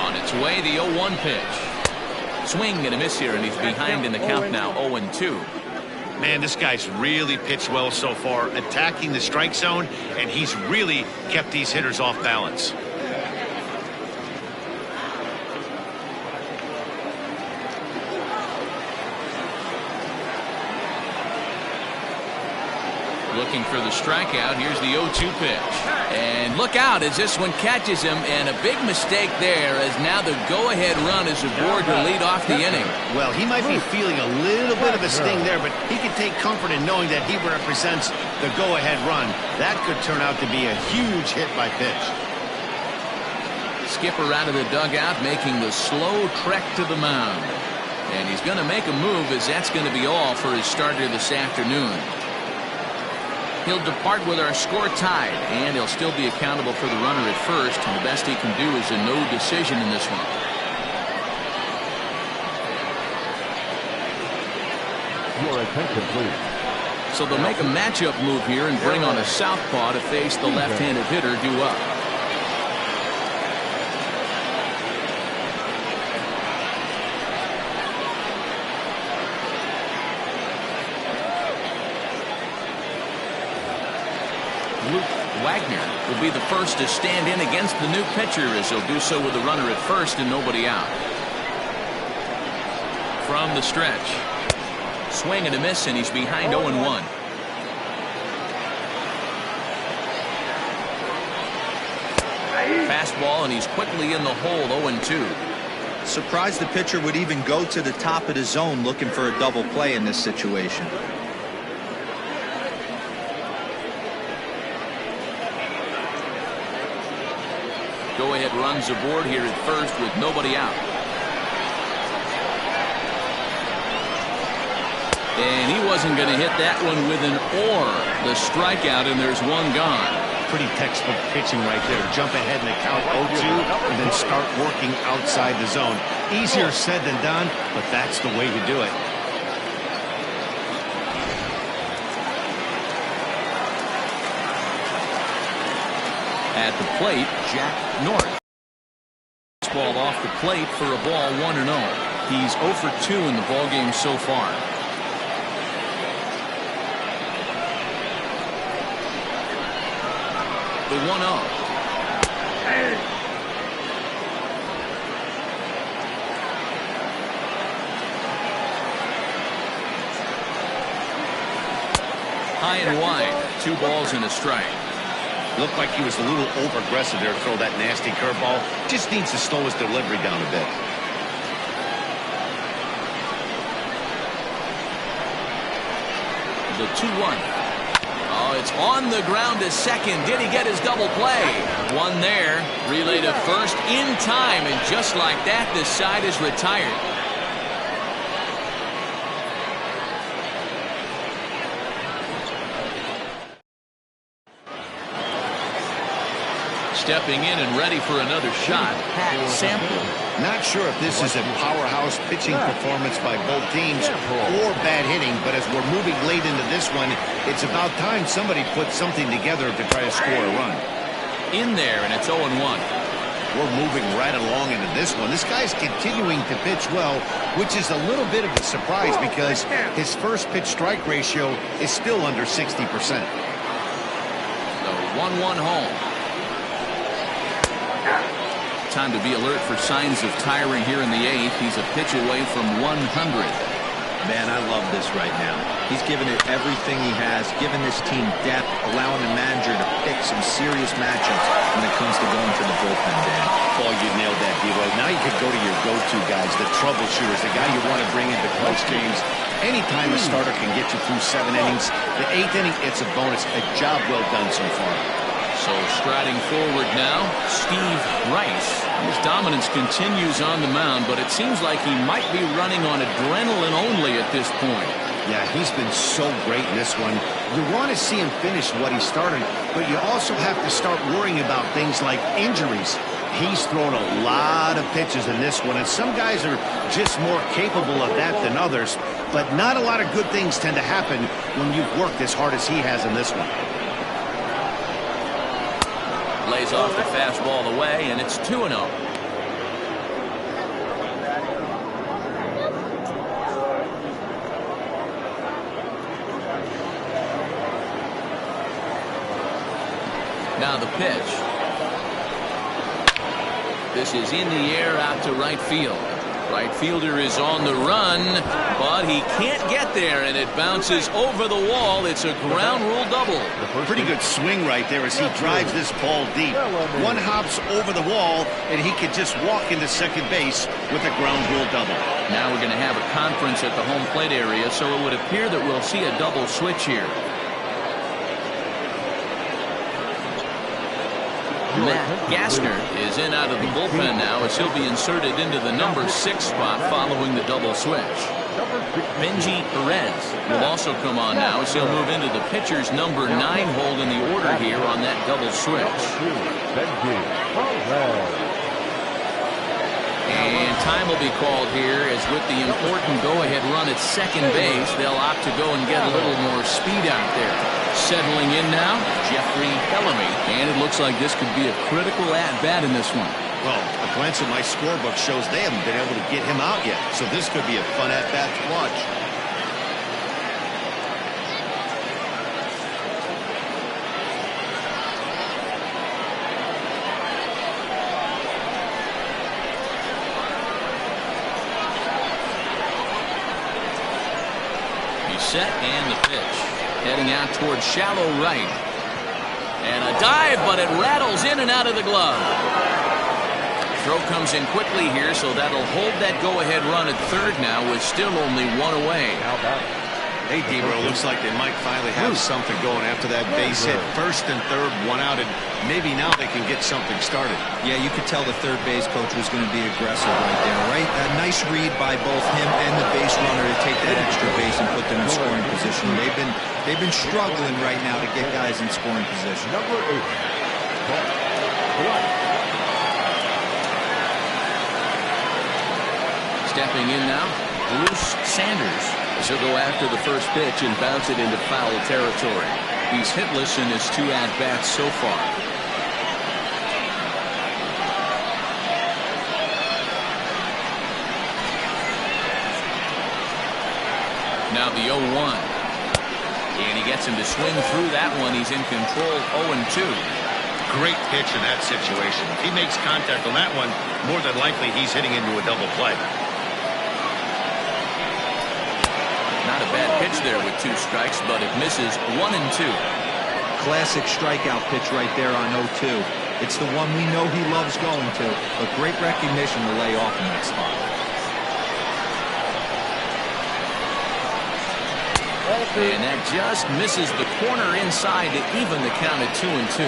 On its way, the 0-1 pitch. Swing and a miss here, and he's behind in the count now, 0-2. Man, this guy's really pitched well so far, attacking the strike zone, and he's really kept these hitters off balance. looking for the strikeout. Here's the 0-2 pitch. And look out as this one catches him, and a big mistake there as now the go-ahead run is aboard to lead off the inning. Well, he might be feeling a little bit of a sting there, but he can take comfort in knowing that he represents the go-ahead run. That could turn out to be a huge hit by pitch. Skipper out of the dugout making the slow trek to the mound. And he's going to make a move as that's going to be all for his starter this afternoon. He'll depart with our score tied, and he'll still be accountable for the runner at first, and the best he can do is a no decision in this one. Your attention, please. So they'll make a matchup move here and bring on a southpaw to face the left-handed hitter due up. Luke Wagner will be the first to stand in against the new pitcher as he'll do so with the runner at first and nobody out. From the stretch. Swing and a miss, and he's behind 0-1. Fastball, and he's quickly in the hole, 0-2. Surprised the pitcher would even go to the top of the zone looking for a double play in this situation. Go-ahead runs aboard here at first with nobody out. And he wasn't going to hit that one with an or. The strikeout, and there's one gone. Pretty textbook pitching right there. Jump ahead in the count 0-2 and then start working outside the zone. Easier said than done, but that's the way to do it. At the plate, Jack North. Ball off the plate for a ball, 1-0. He's 0 for 2 in the ballgame so far. The 1-0. High and wide, 2 balls and a strike. Looked like he was a little over-aggressive there to throw that nasty curveball. Just needs to slow his delivery down a bit. The 2-1. Oh, it's on the ground to second. Did he get his double play? One there. Relay to first in time, and just like that, this side is retired. Stepping in and ready for another shot, Pat Sample. Not sure if this is a powerhouse pitching performance by both teams or bad hitting, but as we're moving late into this one, it's about time somebody put something together to try to score a run. In there, and it's 0-1. We're moving right along into this one. This guy's continuing to pitch well, which is a little bit of a surprise because his first pitch strike ratio is still under 60%. The 1-1 home. Time to be alert for signs of tiring here in the 8th. He's a pitch away from 100. Man, I love this right now. He's given it everything he has, given this team depth, allowing the manager to pick some serious matchups when it comes to going to the bullpen, Dan. Oh, you nailed that, Devo. Now you could go to your go-to guys, the troubleshooters, the guy you want to bring into close games. Anytime a starter can get you through 7 innings, the 8th inning, it's a bonus. A job well done so far. So striding forward now, Steve Rice. His dominance continues on the mound, but it seems like he might be running on adrenaline only at this point. Yeah, he's been so great in this one. You want to see him finish what he started, but you also have to start worrying about things like injuries. He's thrown a lot of pitches in this one, and some guys are just more capable of that than others, but not a lot of good things tend to happen when you've worked as hard as he has in this one. Lays off the fastball away, and it's 2-0. Now the pitch. This is in the air out to right field. Right fielder is on the run, but he can't get there, and it bounces over the wall. It's a ground rule double. Pretty good swing right there as he drives this ball deep. One hops over the wall, and he could just walk into second base with a ground rule double. Now we're going to have a conference at the home plate area, so it would appear that we'll see a double switch here. Matt Gassner is in out of the bullpen now as he'll be inserted into the number 6 spot following the double switch. Benji Perez will also come on now as he'll move into the pitcher's number 9 hold in the order here on that double switch. And time will be called here as with the important go-ahead run at second base, they'll opt to go and get a little more speed out there. Settling in now, Jeffrey Bellamy, and it looks like this could be a critical at-bat in this one. Well, a glance at my scorebook shows they haven't been able to get him out yet, so this could be a fun at-bat to watch. He's set and the pitch. Heading out towards shallow right. And a dive, but it rattles in and out of the glove. Throw comes in quickly here, so that'll hold that go-ahead run at third now with still only 1 away. Hey, Debro, looks like they might finally have something going after that base hit. First and third, 1 out, and maybe now they can get something started. Yeah, you could tell the third base coach was going to be aggressive right there, right? A nice read by both him and the base runner to take that extra base and put them in scoring position. They've been struggling right now to get guys in scoring position. Number 8. Stepping in now, Bruce Sanders. He'll go after the first pitch and bounce it into foul territory. He's hitless in his 2 at-bats so far. Now the 0-1. And he gets him to swing through that one. He's in control 0-2. Great pitch in that situation. If he makes contact on that one, more than likely he's hitting into a double play. Not a bad pitch there with 2 strikes, but it misses 1-2. Classic strikeout pitch right there on 0-2. It's the one we know he loves going to, but great recognition to lay off in that spot. And that just misses the corner inside to even the count at 2-2.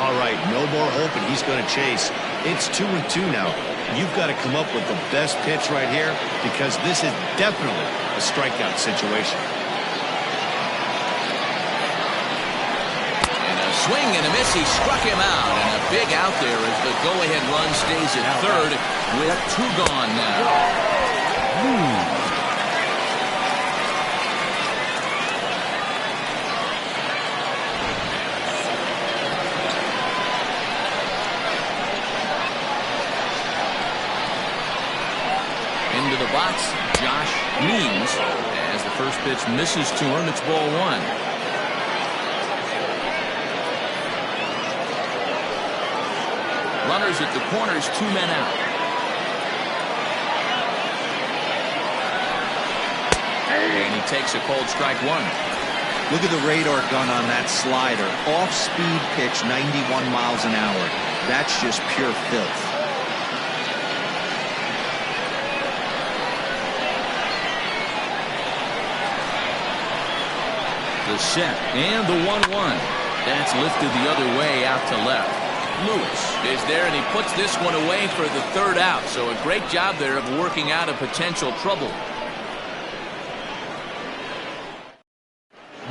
All right, no more hoping he's going to chase. It's 2-2 now. You've got to come up with the best pitch right here because this is definitely a strikeout situation. And a swing and a miss. He struck him out. And a big out there as the go-ahead run stays at third with 2 gone now. Into the box, Josh Means, as the first pitch misses to him. It's ball 1. Runners at the corners, 2 men out. And he takes a cold strike 1. Look at the radar gun on that slider. Off-speed pitch, 91 miles an hour. That's just pure filth. The set and the 1-1. That's lifted the other way out to left. Lewis is there, and he puts this one away for the 3rd out. So a great job there of working out a potential trouble.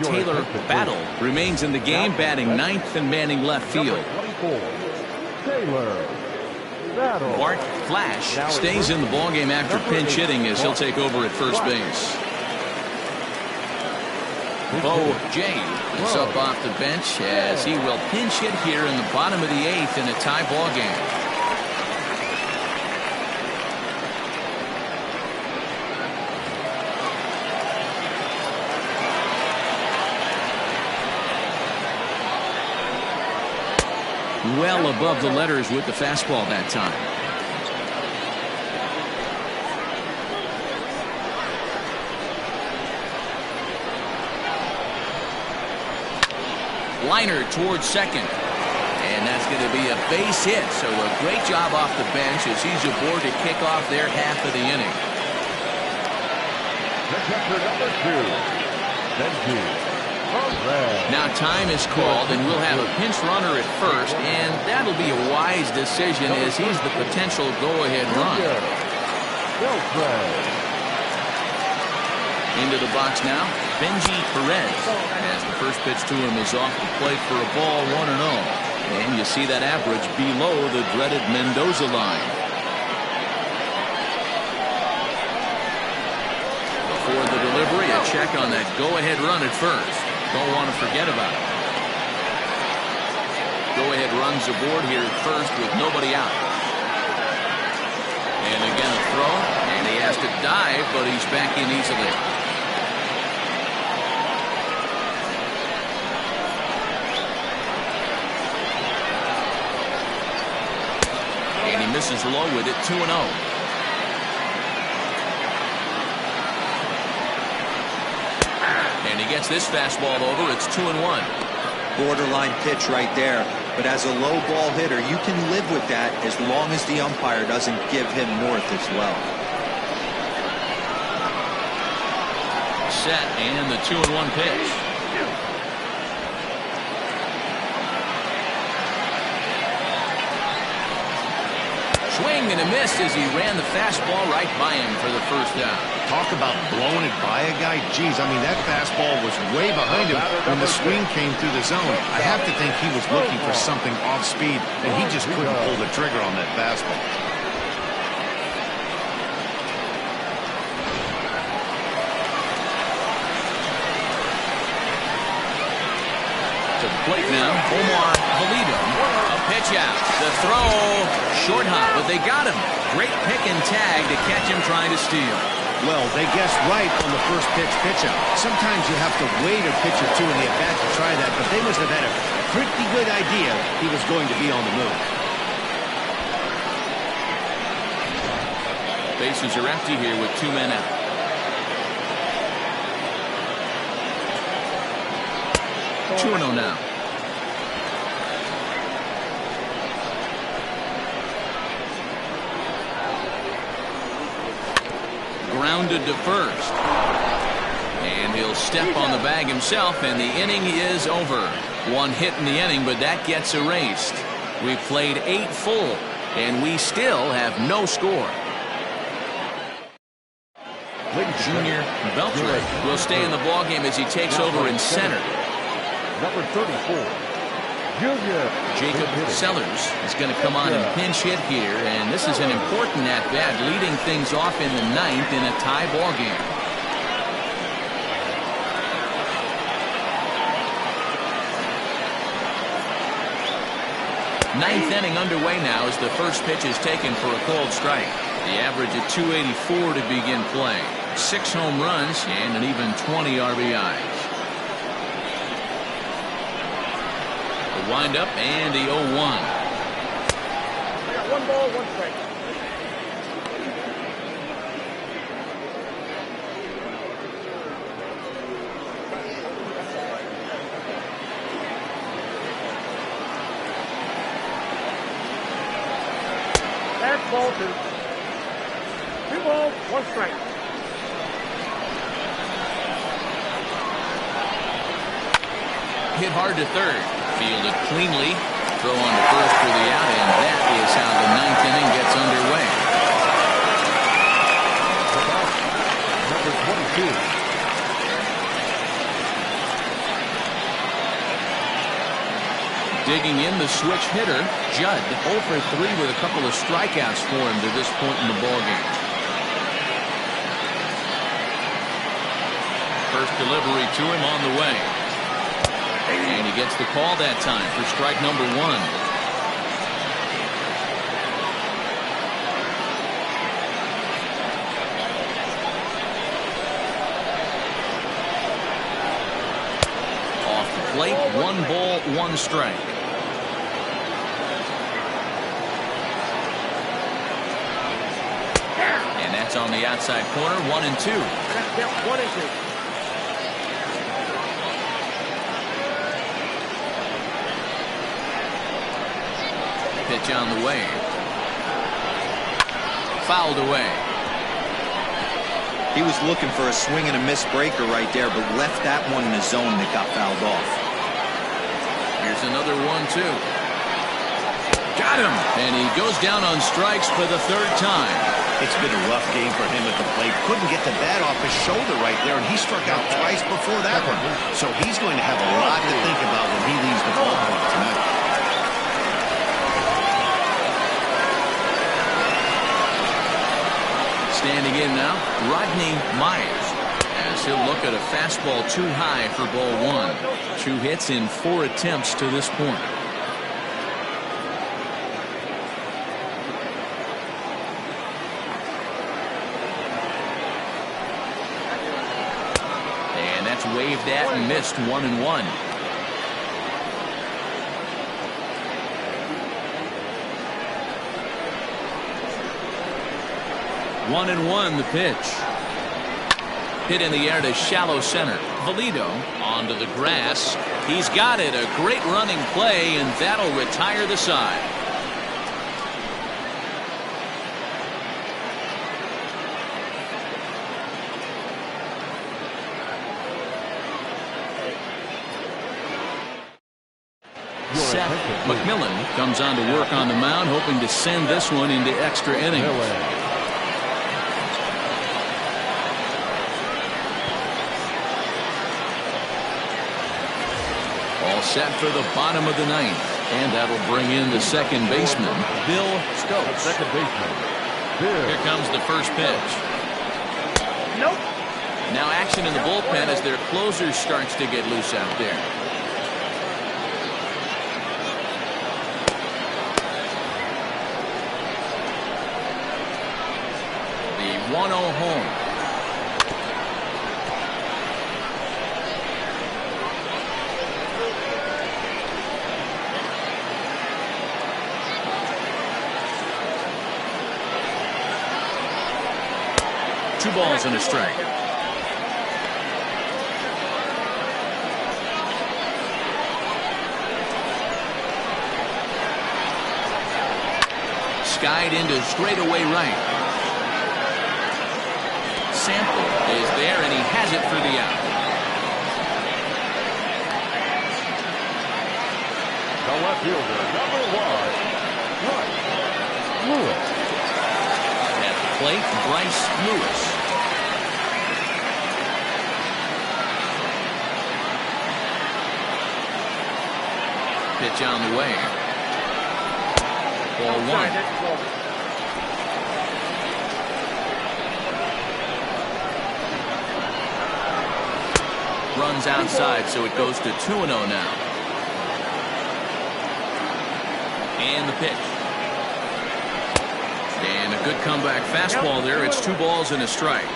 Taylor Battle remains in the game, batting 9th and manning left field. Bart Flash stays in the ballgame after pinch hitting as he'll take over at first base. Bo Jane is up off the bench as he will pinch hit here in the bottom of the 8th in a tie ball game. Well above the letters with the fastball that time. Liner towards second. And that's going to be a base hit. So a great job off the bench as he's aboard to kick off their half of the inning. Catcher number 2, Benji. Now time is called, and we'll have a pinch runner at first, and that'll be a wise decision as he's the potential go-ahead run. Into the box now, Benji Perez, as the first pitch to him is off the plate for a ball, 1-0. And you see that average below the dreaded Mendoza line. Before the delivery, a check on that go-ahead run at first. Don't want to forget about it. Go-ahead runs aboard here at first with nobody out. And again a throw, and he has to dive, but he's back in easily. And he misses low with it, 2-0. And he gets this fastball over. It's 2-1. Borderline pitch right there. But as a low ball hitter, you can live with that as long as the umpire doesn't give him north as well. Set, and the 2-1 pitch. Swing and a miss as he ran the fastball right by him for the first down. Talk about blowing it by a guy. Geez, I mean, that fastball was way behind him when the swing came through the zone. I have to think he was looking for something off speed, and he just couldn't pull the trigger on that fastball. To the plate now, Omar Valido. A pitch out. The throw, short hop, but they got him. Great pick and tag to catch him trying to steal. Well, they guessed right on the first pitch out. Sometimes you have to wait a pitch or two in the at-bat to try that, but they must have had a pretty good idea he was going to be on the move. Bases are empty here with 2 men out. Two and 0 now. Grounded to first. And he'll step on the bag himself, and the inning is over. 1 hit in the inning, but that gets erased. We've played 8 full, and we still have no score. Junior Beltre will stay in the ballgame as he takes over in center. Number 34, Junior. Jacob Sellers is going to come on and pinch hit here, and this is an important at-bat, leading things off in the 9th in a tie ball game. Ninth inning underway now as the first pitch is taken for a cold strike. The average at 284 to begin play. 6 home runs and an even 20 RBIs. Wind up and the 0-1. I got 1 ball, 1 strike. That's ball 2. 2 balls, 1 strike. Hit hard to third. Fielded cleanly. Throw on to first for the out, and that is how the 9th inning gets underway. Number 22. Digging in the switch hitter, Judd, 0 for 3 with a couple of strikeouts for him to this point in the ballgame. First delivery to him on the way. And he gets the call that time for strike number 1. Off the plate, 1 ball, 1 strike. And that's on the outside corner, 1-2. Yep, 1-2. Pitch on the way. Fouled away. He was looking for a swing and a miss breaker right there, but left that one in the zone that got fouled off. Here's another 1-2. Got him! And he goes down on strikes for the third time. It's been a rough game for him at the plate. Couldn't get the bat off his shoulder right there, and he struck out twice before that one. So he's going to have a lot to think about when he leaves the ballpark tonight. Standing in now, Rodney Myers, as he'll look at a fastball too high for ball 1. 2 hits in 4 attempts to this point. And that's waved at and missed. 1-1. 1-1 the pitch. Hit in the air to shallow center. Valido onto the grass. He's got it. A great running play, and that'll retire the side. Seth McMillan comes on to work on the mound, hoping to send this one into extra innings. All set for the bottom of the 9th, and that'll bring in the second baseman, Bill Stokes. Second baseman, Bill. Here comes the first pitch. Nope. Now action in the bullpen as their closer starts to get loose out there. The 1-0 home. Two balls and a strike. Skied into straightaway right. Sample is there, and he has it for the out. The left fielder, number 1, Lewis. At the plate, Bryce Lewis. Pitch on the way. Ball 1. Runs outside, so it goes to 2-0 now. And the pitch. And a good comeback fastball there. It's 2 balls and a strike.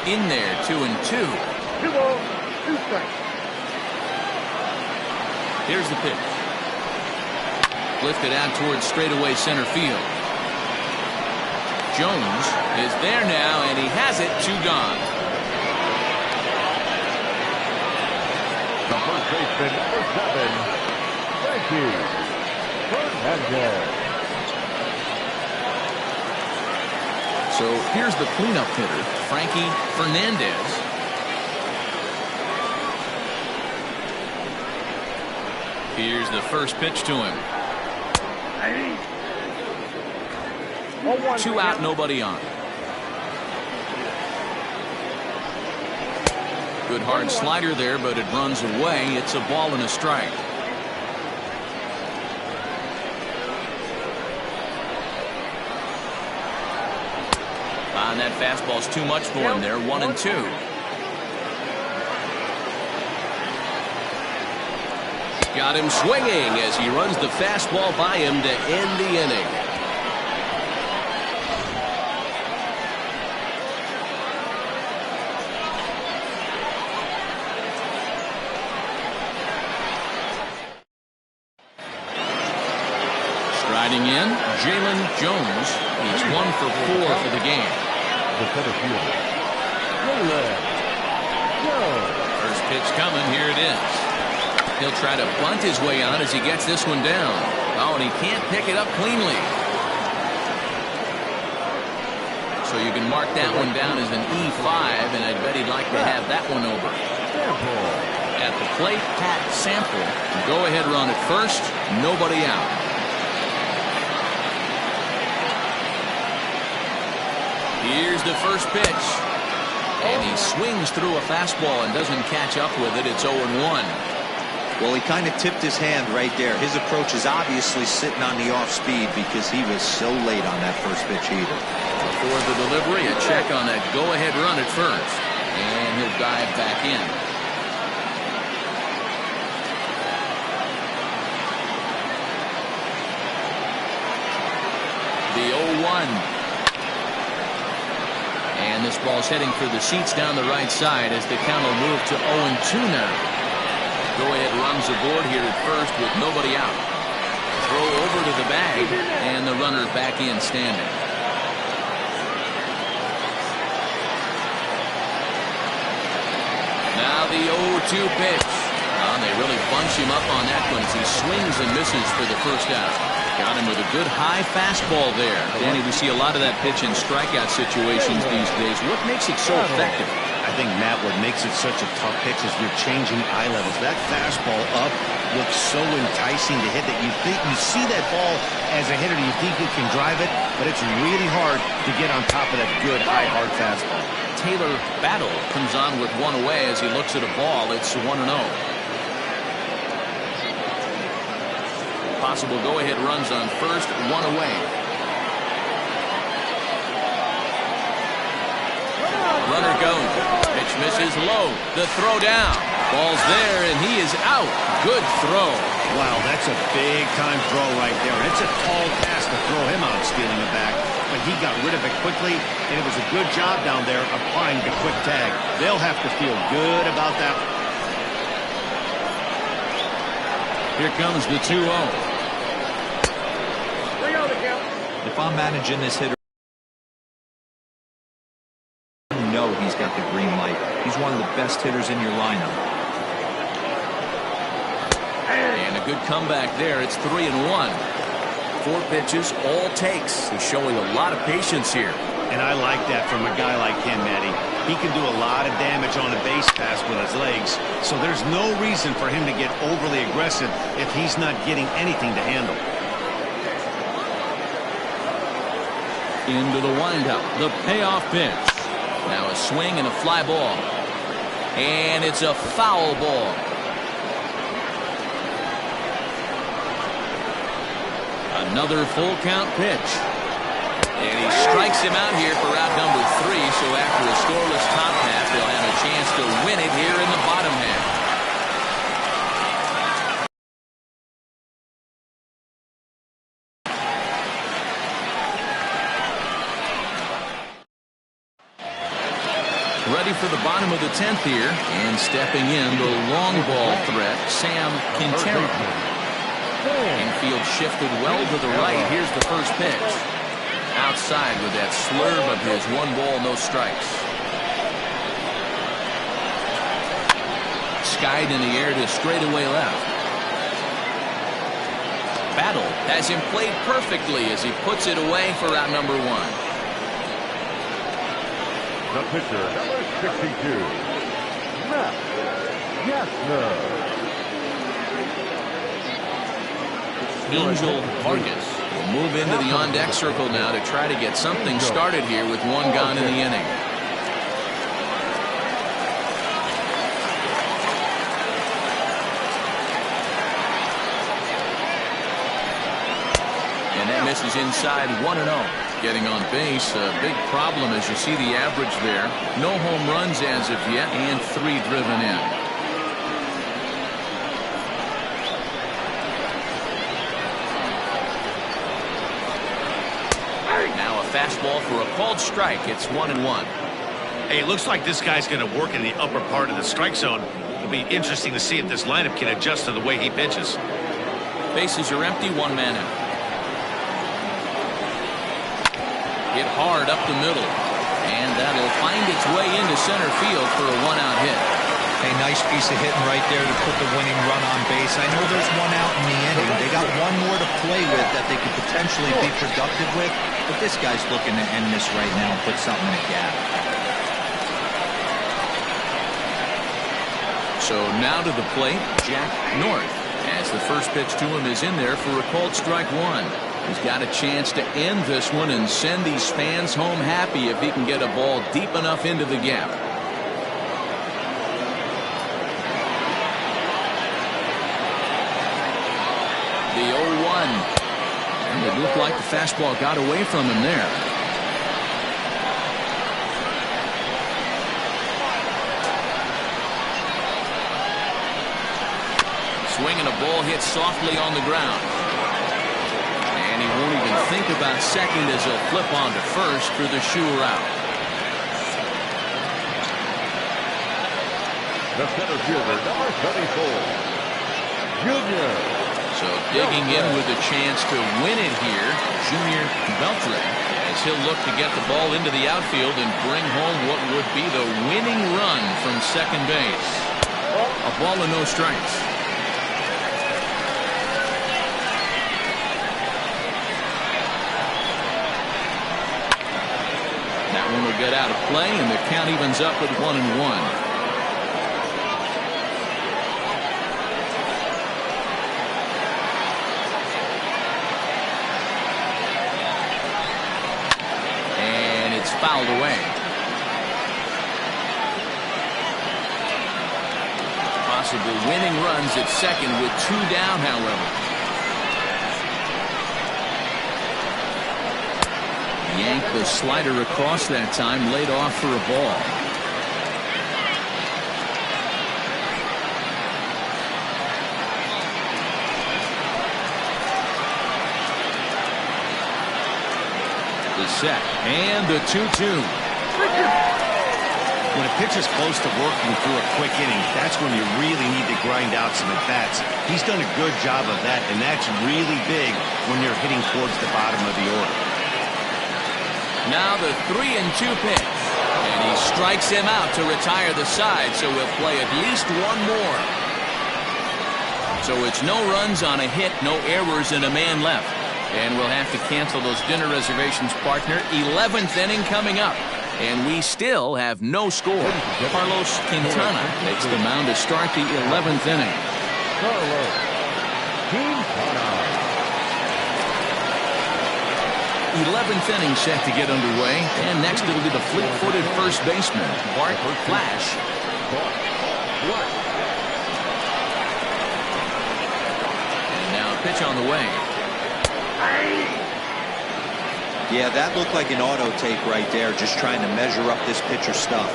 In there, 2-2. 2 balls, 2 strikes. Here's the pitch. Lifted out towards straightaway center field. Jones is there now, and he has it. 2 gone. The first baseman, number 7, Frankie Fernandez. So here's the cleanup hitter, Frankie Fernandez. Here's the first pitch to him. 2 out, nobody on. Good hard slider there, but it runs away. It's a ball and a strike. And that fastball's too much for him there. 1-2. Got him swinging as he runs the fastball by him to end the inning. Striding in, Jalen Jones. He's 1 for 4 for the game. The center fielder, Jalen Jones. First pitch coming. Here it is. He'll try to bunt his way on as he gets this one down. Oh, and he can't pick it up cleanly. So you can mark that one down as an E5, and I bet he'd like to have that one over. At the plate, Pat Sample. Go ahead run at first. Nobody out. Here's the first pitch. And he swings through a fastball and doesn't catch up with it. It's 0-1. Well, he kind of tipped his hand right there. His approach is obviously sitting on the off speed because he was so late on that first pitch either. Before the delivery, a check on that go-ahead run at first. And he'll dive back in. The 0-1. And this ball's heading for the seats down the right side as the count will move to 0-2 now. Go-ahead runs aboard here at first with nobody out. Throw over to the bag, and the runner back in standing. Now the 0-2 pitch. They really bunch him up on that one as he swings and misses for the first out. Got him with a good high fastball there. Danny, we see a lot of that pitch in strikeout situations these days. What makes it so effective? I think, Matt, what makes it such a tough pitch is you're changing eye levels. That fastball up looks so enticing to hit that you think you see that ball as a hitter. You think you can drive it, but it's really hard to get on top of that good high hard fastball. Taylor Battle comes on with one away as he looks at a ball. It's 1-0. Possible go-ahead runs on first, one away. Runner goes. Pitch misses low. The throw down. Ball's there, and he is out. Good throw. Wow, that's a big-time throw right there. It's a tall pass to throw him out stealing it back, but he got rid of it quickly, and it was a good job down there applying the quick tag. They'll have to feel good about that. Here comes the 2-0. If I'm managing this hitter, you know he's got the green light. He's one of the best hitters in your lineup. And a good comeback there. It's 3-1. 4 pitches, all takes. He's showing a lot of patience here. And I like that from a guy like him, Matty. He can do a lot of damage on a base pass with his legs, so there's no reason for him to get overly aggressive if he's not getting anything to handle. Into the windup, the payoff pitch. Now a swing and a fly ball. And it's a foul ball. Another full count pitch. And he strikes him out here for out number 3. So after a scoreless top half, they'll have a chance to win it here in the bottom half. Ready for the bottom of the 10th here, and stepping in the long ball threat, Sam Quintero. Infield shifted well to the right. Here's the first pitch. Outside with that slurve of his, 1 ball, no strikes. Skied in the air to straightaway left. Battle has him played perfectly as he puts it away for out number 1. The pitcher, number 62, Matt Yasner. Angel Vargas will move into the on-deck circle now to try to get something started here with 1 gone in the inning. And that misses inside, 1-0. Getting on base, a big problem as you see the average there. No home runs as of yet, and 3 driven in. Now a fastball for a called strike. It's 1-1. Hey, it looks like this guy's going to work in the upper part of the strike zone. It'll be interesting to see if this lineup can adjust to the way he pitches. Bases are empty, 1 man out. Hit hard up the middle, and that'll find its way into center field for a 1-out hit. Hey, nice piece of hitting right there to put the winning run on base. I know there's one out in the inning. They got one more to play with that they could potentially be productive with, but this guy's looking to end this right now and put something in a gap. So now to the plate, Jack North, as the first pitch to him is in there for a called strike one. He's got a chance to end this one and send these fans home happy if he can get a ball deep enough into the gap. The 0-1. And it looked like the fastball got away from him there. Swinging a ball hit softly on the ground. And he won't even think about second as he'll flip on to first for the sure out. The center fielder, number 74, Junior. So digging in with a chance to win it here, Junior Beltran, as he'll look to get the ball into the outfield and bring home what would be the winning run from second base. A ball and no strikes. That one will get out of play, and the count evens up at 1-1. Fouled away. Possible winning runs at second with two down, however. Yanked the slider across that time, laid off for a ball. Set and the 2-2. When a pitcher's close to working through a quick inning, that's when you really need to grind out some at-bats. He's done a good job of that, and that's really big when you're hitting towards the bottom of the order. Now the 3-2 pitch, and he strikes him out to retire the side, so we'll play at least one more. So it's no runs on a hit, no errors, and a man left. And we'll have to cancel those dinner reservations, partner. 11th inning coming up. And we still have no score. Carlos Quintana takes the mound to start the 11th inning. Carlos Quintana. 11th inning set to get underway. And next it'll be the fleet-footed first baseman, Bart Flash. And now a pitch on the way. Yeah, that looked like an auto take right there, just trying to measure up this pitcher stuff.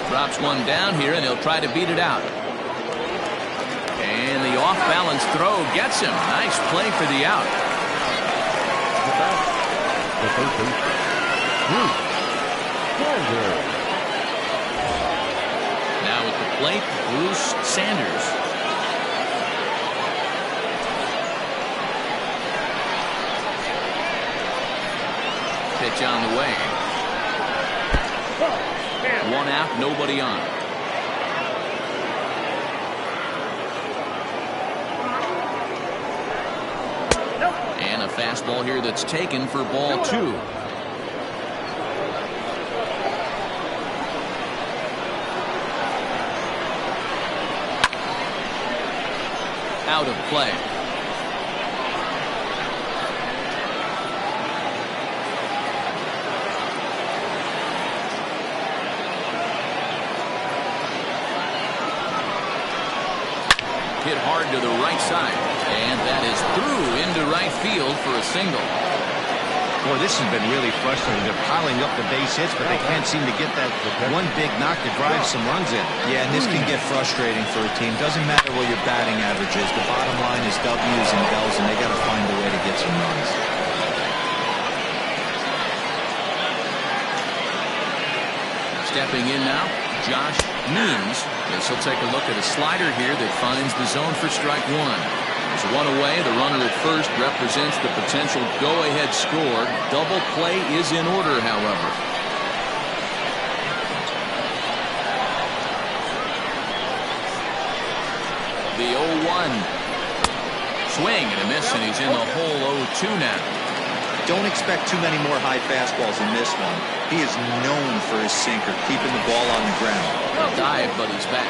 Drops one down here, and he'll try to beat it out. And the off-balance throw gets him. Nice play for the out. The third baseman, Bruce Sanders. Now at the plate, Bruce Sanders. Pitch on the way. One out, nobody on. And a fastball here that's taken for ball two. Out of play. Hit hard to the right side, and that is through into right field for a single. Boy, this has been really frustrating. They're piling up the base hits, but they can't seem to get that one big knock to drive some runs in. Yeah, and this can get frustrating for a team. Doesn't matter what your batting average is. The bottom line is W's and L's, and they got to find a way to get some runs. Stepping in now, Josh Means. Yes, he'll take a look at a slider here that finds the zone for strike one. There's one away. The runner at first represents the potential go-ahead score. Double play is in order, however. The 0-1. Swing and a miss, and he's in the hole 0-2 now. Don't expect too many more high fastballs in this one. He is known for his sinker, keeping the ball on the ground. A dive, but he's back.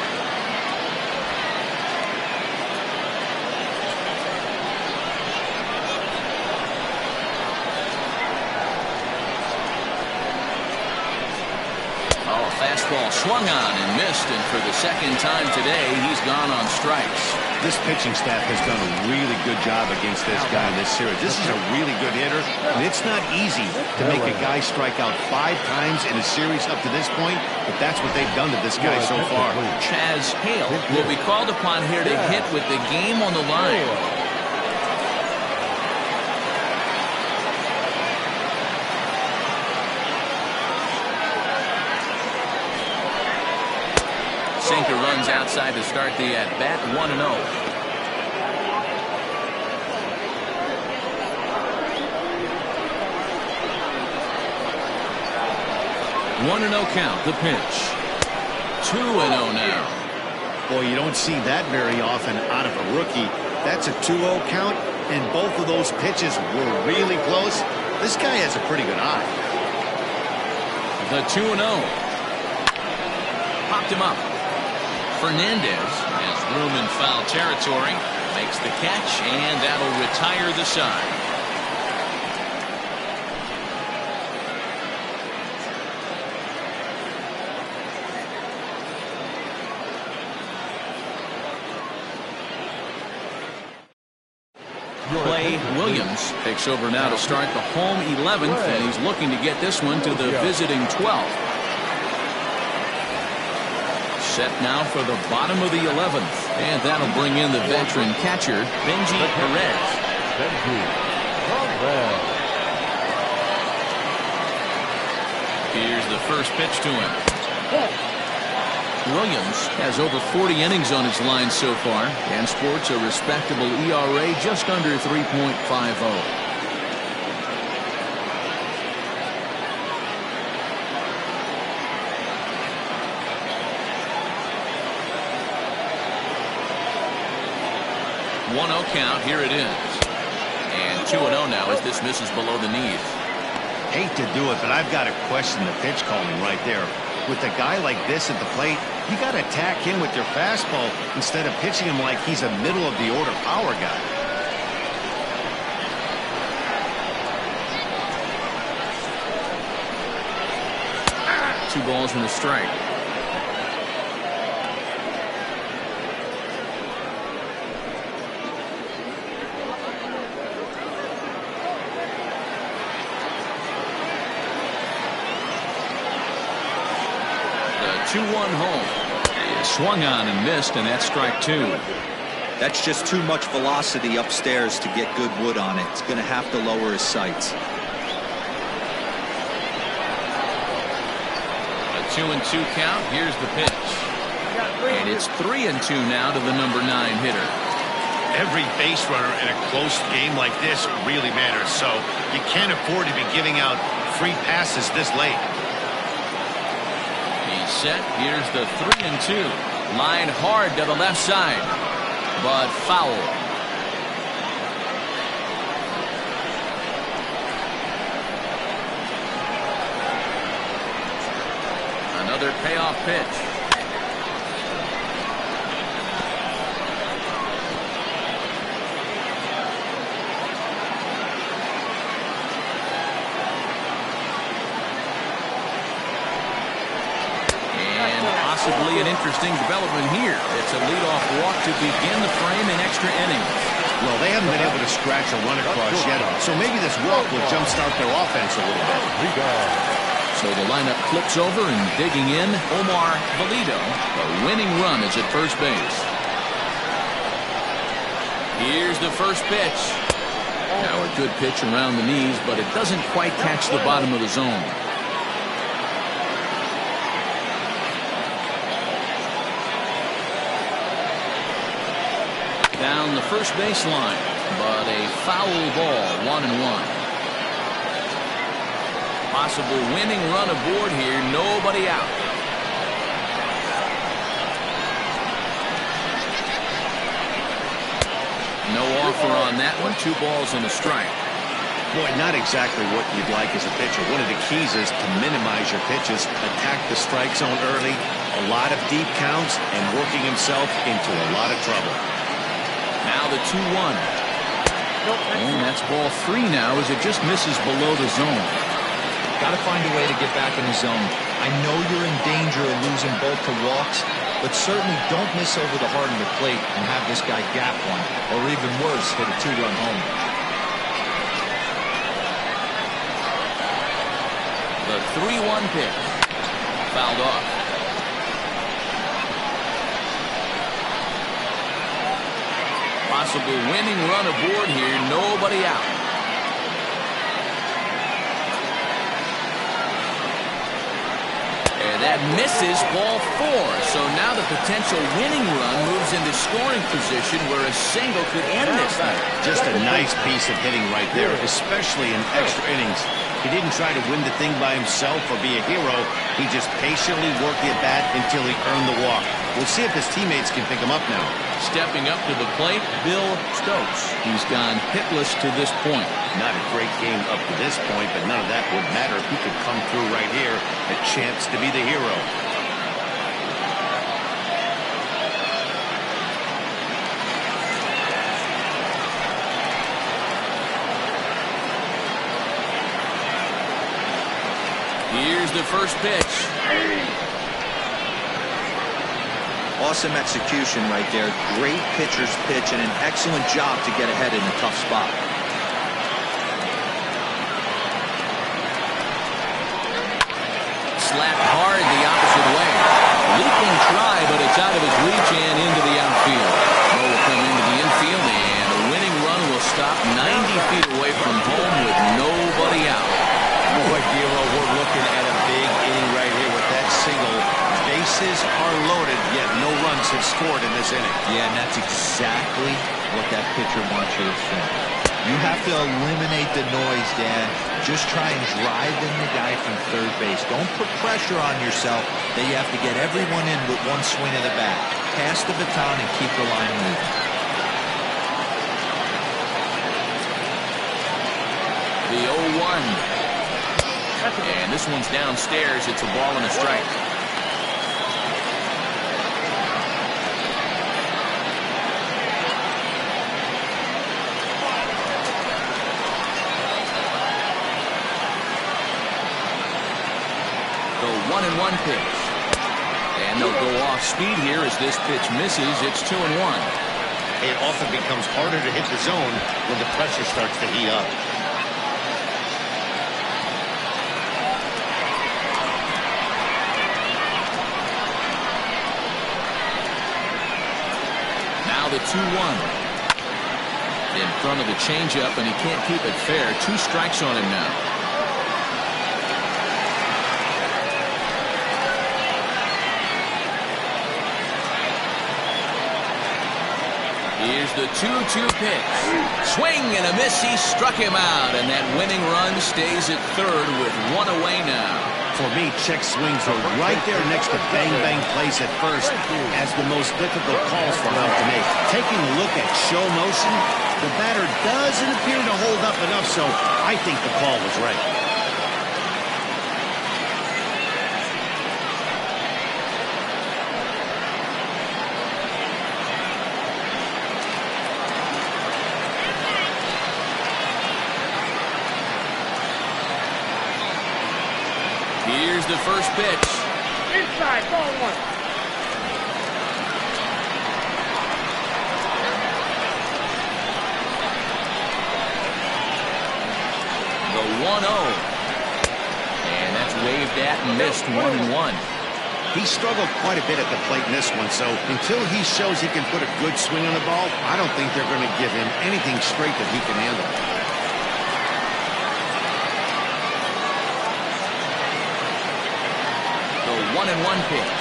Fastball swung on and missed, and for the second time today, he's gone on strikes. This pitching staff has done a really good job against this guy in this series. This is a really good hitter, and it's not easy to make a guy strike out 5 times in a series up to this point, but that's what they've done to this guy so far. Chaz Hale will be called upon here to hit with the game on the line. Sinker runs outside to start the at-bat, 1-0. 1-0 count, the pitch. 2-0 now. Boy, you don't see that very often out of a rookie. That's a 2-0 count, and both of those pitches were really close. This guy has a pretty good eye. The 2-0. Popped him up. Fernandez has room in foul territory, makes the catch, and that'll retire the side. Clay Williams takes over now to start the home 11th, and he's looking to get this one to the visiting 12th. Set now for the bottom of the 11th, and that'll bring in the veteran catcher, Benji Perez. Here's the first pitch to him. Williams has over 40 innings on his line so far, and sports a respectable ERA just under 3.50. Count, here it is. And 2-0 now as this misses below the knees. Hate to do it, but I've got to question the pitch calling right there. With a guy like this at the plate, you got to attack him with your fastball instead of pitching him like he's a middle-of-the-order power guy. Two balls and a strike. The 2-1 home. Swung on and missed, and that's strike 2. That's just too much velocity upstairs to get good wood on it. It's going to have to lower his sights. A 2-2 count. Here's the pitch. And it's 3-2 now to the number 9 hitter. Every base runner in a close game like this really matters, so you can't afford to be giving out free passes this late. He's set. Here's the 3-2. Line hard to the left side, but foul. Another payoff pitch. Possibly an interesting development here. It's a leadoff walk to begin the frame in extra innings. Well, they haven't been able to scratch a run across yet, so maybe this walk will jumpstart their offense a little bit. So the lineup flips over, and digging in, Omar Valido. The winning run is at first base. Here's the first pitch. Now a good pitch around the knees, but it doesn't quite catch the bottom of the zone. around the first baseline, but a foul ball, 1-1. Possible winning run aboard here, nobody out. No offer on that one. 2 balls and a strike. Boy, not exactly what you'd like as a pitcher. One of the keys is to minimize your pitches, attack the strike zone early, a lot of deep counts, and working himself into a lot of trouble. Now the 2-1. And that's ball 3 now as it just misses below the zone. Got to find a way to get back in the zone. I know you're in danger of losing both to walks, but certainly don't miss over the heart of the plate and have this guy gap one, or even worse, hit a 2-run homer. The 3-1 pitch. Fouled off. Possible winning run aboard here. Nobody out. And that misses ball 4. So now the potential winning run moves into scoring position where a single could end this thing. Just a nice piece of hitting right there, especially in extra innings. He didn't try to win the thing by himself or be a hero. He just patiently worked the at-bat until he earned the walk. We'll see if his teammates can pick him up now. Stepping up to the plate, Bill Stokes. He's gone hitless to this point. Not a great game up to this point, but none of that would matter if he could come through right here. A chance to be the hero. Here's the first pitch. Awesome execution right there. Great pitcher's pitch and an excellent job to get ahead in a tough spot. Slapped hard the opposite way. Leaping try, but it's out of his reach and into the outfield. Throw will come into the infield, and a winning run will stop 90 feet away from home with nobody out. Boy, Giro, we're looking at a big inning right here with that single. Bases are loaded, yet no runs have scored in this inning. Yeah, and that's exactly what that pitcher wants you to think. You have to eliminate the noise, Dan. Just try and drive in the guy from third base. Don't put pressure on yourself that you have to get everyone in with one swing of the bat. Pass the baton and keep the line moving. The 0-1. And this one's downstairs. It's a ball and a strike. The 1-1 pitch. And they'll go off speed here as this pitch misses. It's 2-1. It often becomes harder to hit the zone when the pressure starts to heat up. The 2-1 in front of the changeup, and he can't keep it fair. 2 strikes on him now. Here's the 2-2 pitch. Swing and a miss. He struck him out, and that winning run stays at third with 1 away now. For me, check swings are right there next to bang-bang plays at first as the most difficult calls for him to make. Taking a look at show motion, the batter doesn't appear to hold up enough, so I think the call was right. Here's the first pitch. Inside, ball 1. The 1-0. And that's waved at and missed. 1-1. He struggled quite a bit at the plate in this one, so until he shows he can put a good swing on the ball, I don't think they're going to give him anything straight that he can handle. The 1-1 pitch.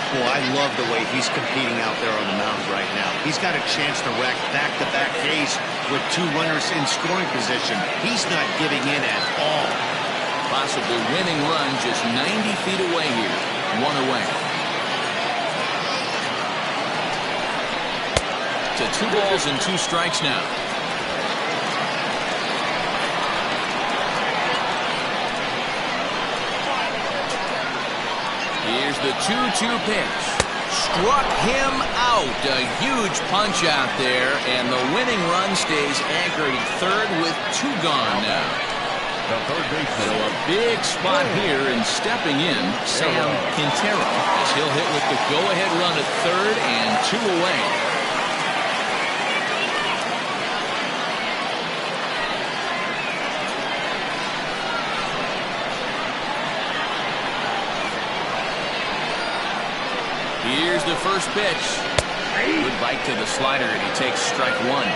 Well, I love the way he's competing out there on the mound right now. He's got a chance to rack back-to-back Ks with 2 runners in scoring position. He's not giving in at all. Possible winning run just 90 feet away here. 1 away. To 2 balls and 2 strikes now. Here's the 2-2 pitch. Struck him out. A huge punch out there, and the winning run stays anchored at third with 2 gone now. So a big spot here, and stepping in, Sam Quintero, as he'll hit with the go-ahead run at third and 2 away. Here's the first pitch. Good bite to the slider, and he takes strike 1.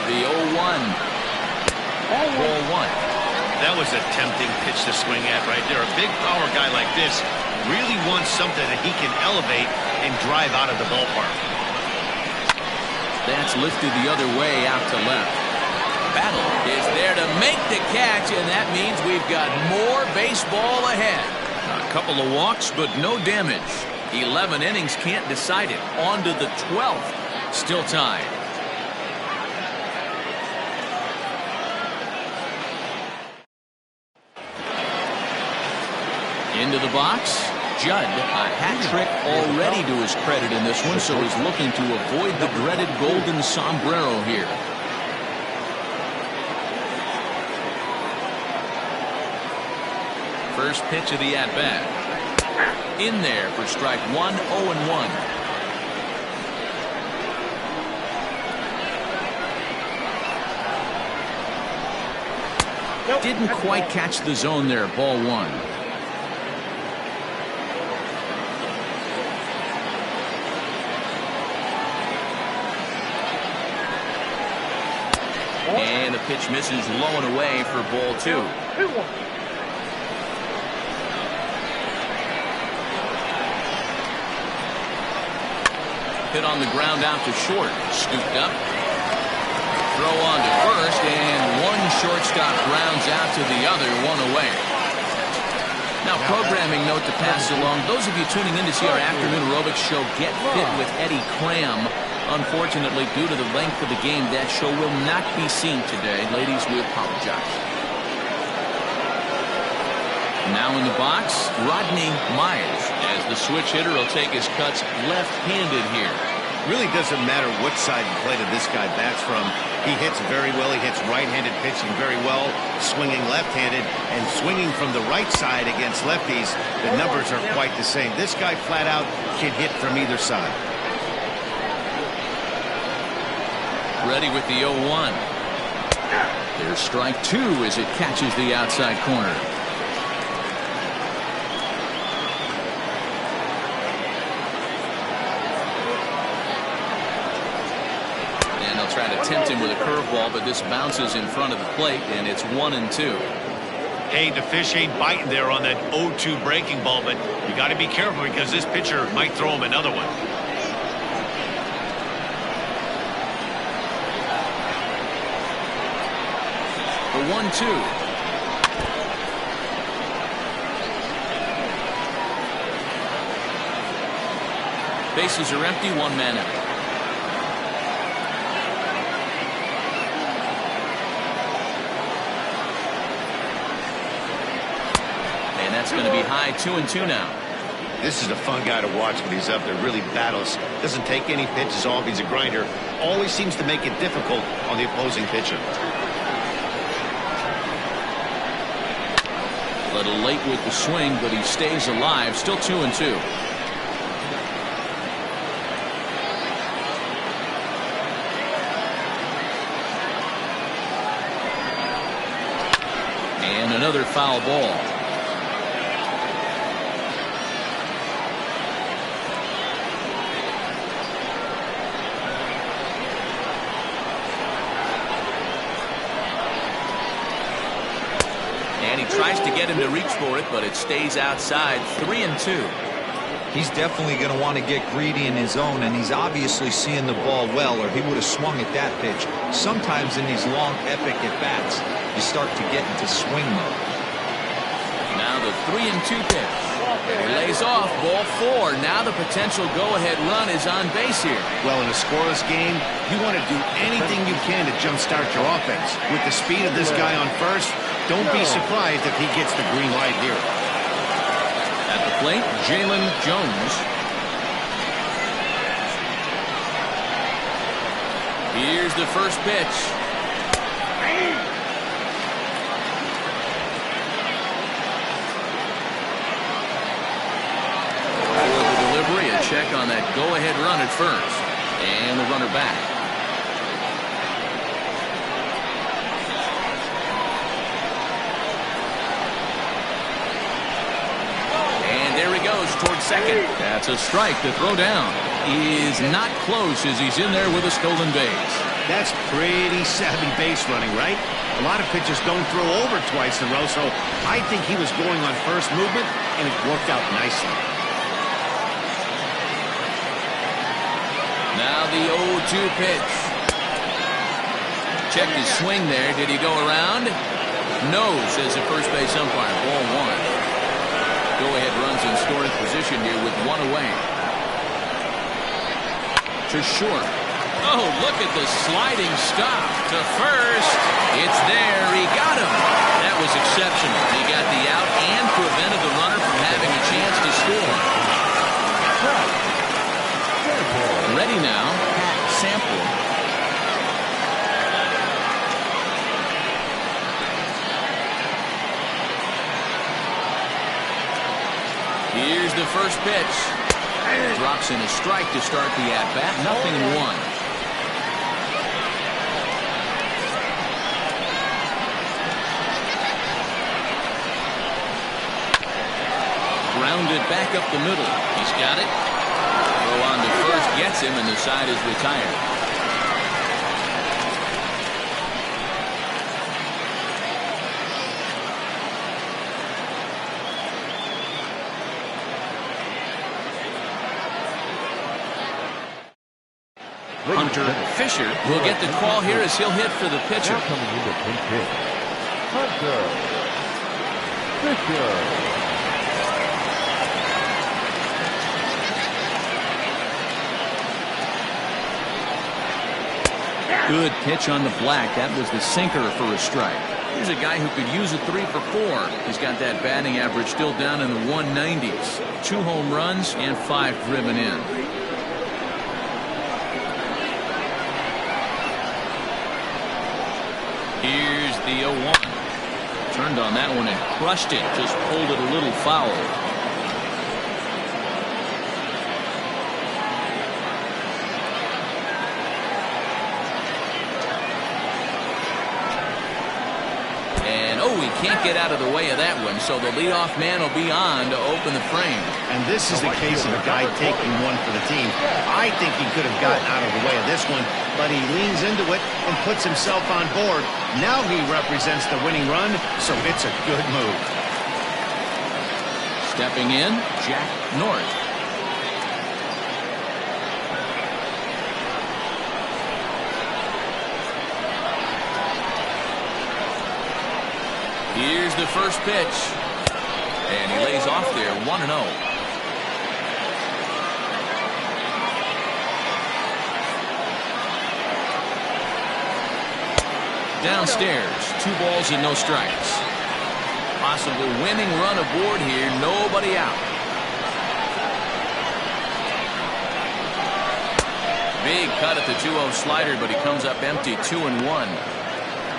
The 0-1. Ball 1. That was a tempting pitch to swing at right there. A big power guy like this really wants something that he can elevate and drive out of the ballpark. That's lifted the other way out to left. Battle is there to make the catch, and that means we've got more baseball ahead. A couple of walks, but no damage. 11 innings can't decide it. On to the 12th. Still tied. Into the box. Judd, a hat trick already to his credit in this one, so he's looking to avoid the dreaded golden sombrero here. First pitch of the at-bat. In there for strike 1, 0-1. Didn't quite catch the zone there, ball 1. And the pitch misses low and away for ball 2. Hit on the ground out to short. Scooped up. Throw on to first, and one shortstop grounds out to the other, 1 away. Now, programming note to pass along. Those of you tuning in to see our afternoon aerobics show Get Fit with Eddie Cram. Unfortunately, due to the length of the game, that show will not be seen today. Ladies, we apologize. Now in the box, Rodney Myers, as the switch hitter will take his cuts left-handed here. Really doesn't matter what side the plate of this guy bats from. He hits very well. He hits right-handed pitching very well, swinging left-handed, and swinging from the right side against lefties. The numbers are quite the same. This guy flat out can hit from either side. Ready with the 0-1. There's strike 2 as it catches the outside corner. And they'll try to tempt him with a curveball, but this bounces in front of the plate, and it's 1-2. Hey, the fish ain't biting there on that 0-2 breaking ball, but you got to be careful because this pitcher might throw him another one. The 1-2. Bases are empty, 1 man out. And that's going to be high, 2-2 now. This is a fun guy to watch when he's up there. Really battles. Doesn't take any pitches off. He's a grinder. Always seems to make it difficult on the opposing pitcher. A little late with the swing, but he stays alive. Still 2-2. And another foul ball. to reach for it, but it stays outside. 3-2. He's definitely going to want to get greedy in his zone, and he's obviously seeing the ball well, or he would have swung at that pitch. Sometimes in these long, epic at-bats, you start to get into swing mode. Now the 3-2 pitch. He lays off, ball 4. Now the potential go-ahead run is on base here. Well, in a scoreless game, you want to do anything you can to jumpstart your offense. With the speed of this guy on first, don't be surprised if he gets the green light here. At the plate, Jalen Jones. Here's the first pitch. Check on that go-ahead run at first. And the runner back. And there he goes towards second. That's a strike to throw down. He is not close as he's in there with a stolen base. That's pretty savvy base running, right? A lot of pitchers don't throw over twice in a row, so I think he was going on first movement, and it worked out nicely. Now the 0-2 pitch. Check his swing there. Did he go around? No, says the first base umpire. Ball 1. Go-ahead runs in scoring position here with 1 away. To short. Oh, look at the sliding stop. To first. It's there. He got him. That was exceptional. He got the out and prevented the runner from having a chance to score. Ready now, Pat Sample. Here's the first pitch. Drops in a strike to start the at-bat. 0-1. Grounded back up the middle. He's got it. Throw on to first gets him, and the side is retired. Hunter Fisher will get the call here as he'll hit for the pitcher. Coming in to pinch hit, Hunter Fisher. Good pitch on the black. That was the sinker for a strike. Here's a guy who could use a 3 for 4. He's got that batting average still down in the 190s. 2 home runs and 5 driven in. Here's the 0-1. Turned on that one and crushed it. Just pulled it a little foul. Can't get out of the way of that one, so the leadoff man will be on to open the frame. And this is the case of a guy taking one for the team. I think he could have gotten out of the way of this one, but he leans into it and puts himself on board. Now he represents the winning run, so it's a good move. Stepping in, Jack North. Here's the first pitch. And he lays off there, 1-0. Downstairs, 2 balls and no strikes. Possible winning run aboard here, nobody out. Big cut at the 2-0 slider, but he comes up empty, 2-1.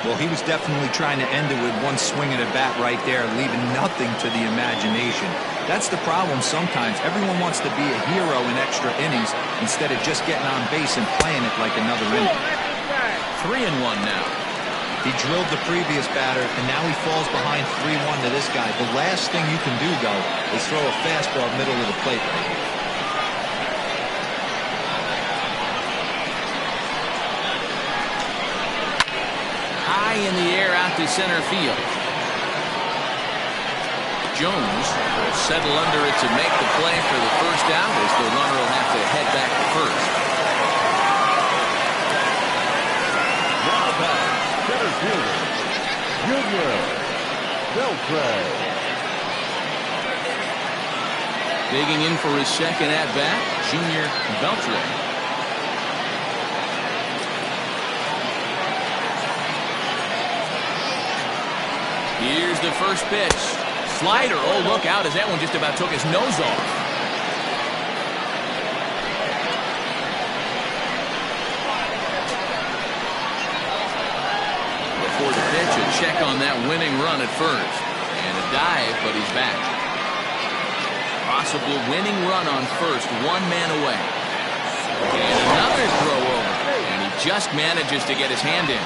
Well, he was definitely trying to end it with one swing at a bat right there, leaving nothing to the imagination. That's the problem sometimes. Everyone wants to be a hero in extra innings instead of just getting on base and playing it like another inning. 3-1 now. He drilled the previous batter, and now he falls behind 3-1 to this guy. The last thing you can do, though, is throw a fastball middle of the plate right here. In the air out to center field. Jones will settle under it to make the play for the first out as the runner will have to head back to first. Now back, center fielder, Junior Beltran. Digging in for his second at-bat, Junior Beltran. Here's the first pitch. Slider. Oh, look out as that one just about took his nose off. Before the pitch, a check on that winning run at first. And a dive, but he's back. Possible winning run on first, one man away. And another throw over. And he just manages to get his hand in.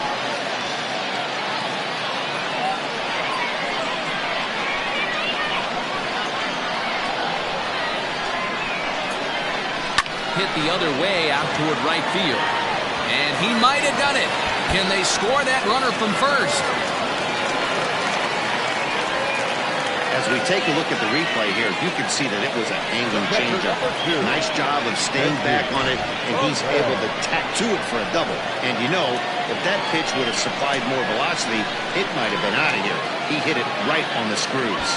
Hit the other way out toward right field. And he might have done it. Can they score that runner from first? As we take a look at the replay here, you can see that it was a hanging changeup. Nice job of staying back on it, and he's able to tack to it for a double. And you know, if that pitch would have supplied more velocity, it might have been out of here. He hit it right on the screws.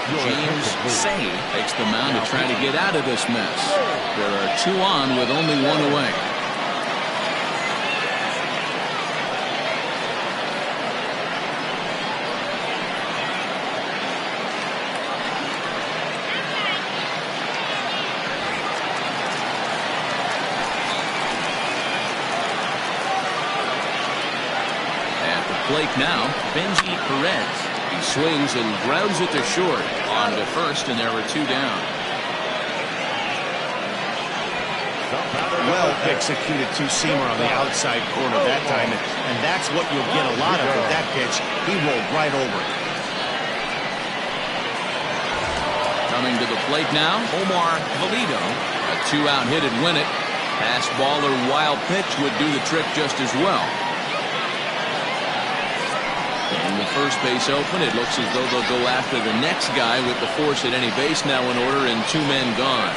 James Say takes the mound to try to get out of this mess. There are two on with only one away. At the plate now, Benji Perez. He swings and grounds it to short. On to first, and there were two down. Well executed two-seamer on the outside corner that time, and that's what you'll get a lot of with that pitch. He rolled right over it. Coming to the plate now, Omar Valido. A two-out hit would win it. Pass ball or wild pitch would do the trick just as well. And the first base open, it looks as though they'll go after the next guy with the force at any base now in order and two men gone.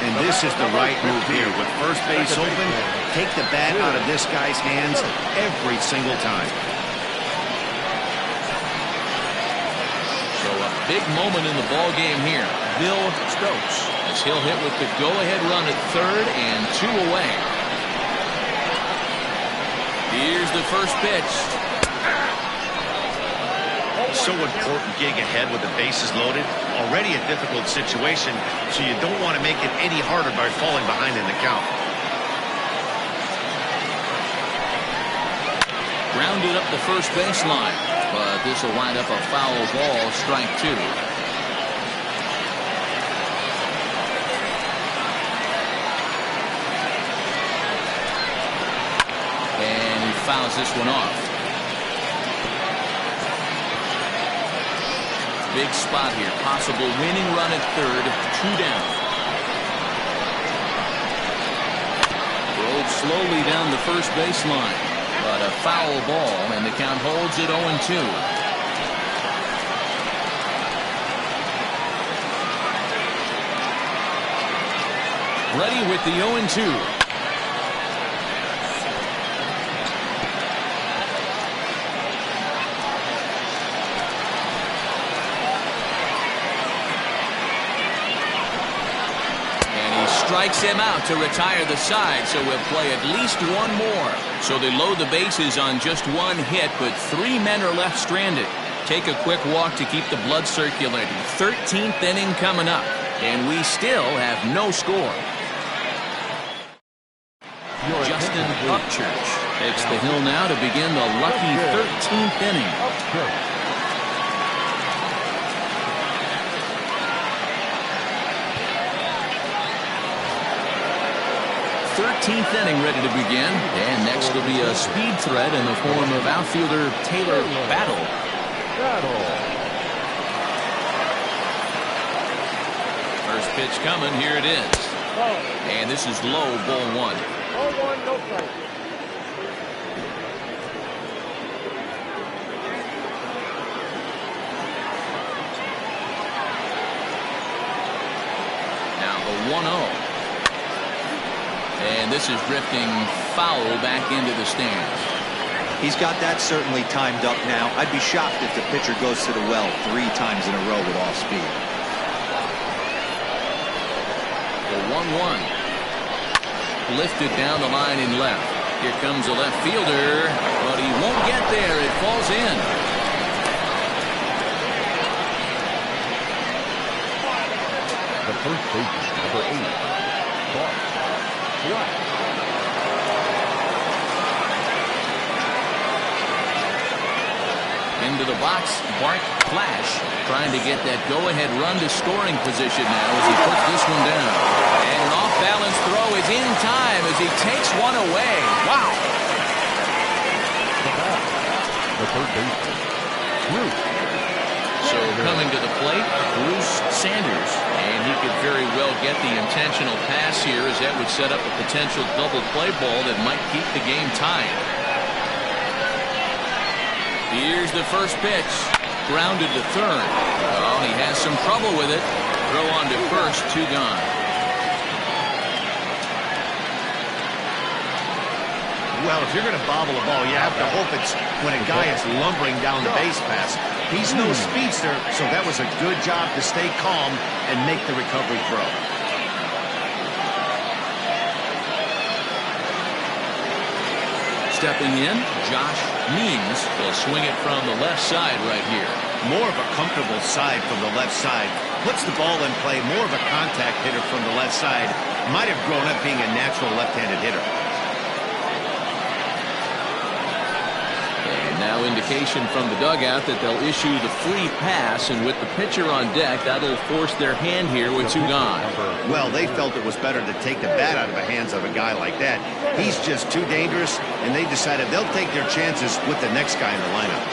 And this is the right move here. With first base open, take the bat out of this guy's hands every single time. So a big moment in the ball game here. Bill Stokes as he'll hit with the go-ahead run at third and two away. Here's the first pitch. So important gig ahead with the bases loaded. Already a difficult situation, so you don't want to make it any harder by falling behind in the count. Grounded up the first baseline, but this will wind up a foul ball, strike two. And he fouls this one off. Big spot here. Possible winning run at third. Two down. Rolled slowly down the first baseline. But a foul ball, and the count holds at 0-2. Ready with the 0-2. Strikes him out to retire the side, so we'll play at least one more. So they load the bases on just one hit, but three men are left stranded. Take a quick walk to keep the blood circulating. 13th inning coming up, and we still have no score. Justin Upchurch takes the hill now to begin the lucky 13th inning. 13th inning ready to begin, and next will be a speed threat in the form of outfielder Taylor Battle. First pitch coming, here it is. And this is low, ball one. Ball one, no strike. 1-0. And this is drifting foul back into the stands. He's got that certainly timed up now. I'd be shocked if the pitcher goes to the well 3 times in a row with all speed. The 1-1. Lifted down the line in left. Here comes a left fielder, but he won't get there. It falls in. The first baseman, number 8, Bart Black. Into the box, Bart Flash trying to get that go-ahead run to scoring position now as he puts this one down. And an off-balance throw is in time as he takes one away. Wow! The third baseman, Bruce. So coming to the plate, Bruce Sanders. And he could very well get the intentional pass here as that would set up a potential double play ball that might keep the game tied. Here's the first pitch. Grounded to third. Oh, he has some trouble with it. Throw on to first, 2 gone. Well, if you're going to bobble a ball, you have to hope it's when a guy is lumbering down the base pass. He's no speedster, so that was a good job to stay calm and make the recovery throw. Stepping in, Josh Means will swing it from the left side right here. More of a comfortable side from the left side. Puts the ball in play. More of a contact hitter from the left side. Might have grown up being a natural left-handed hitter. And now indication from the dugout that they'll issue the free pass, and with the pitcher on deck, that'll force their hand here with 2 gone. Well, they felt it was better to take the bat out of the hands of a guy like that. He's just too dangerous, and they decided they'll take their chances with the next guy in the lineup.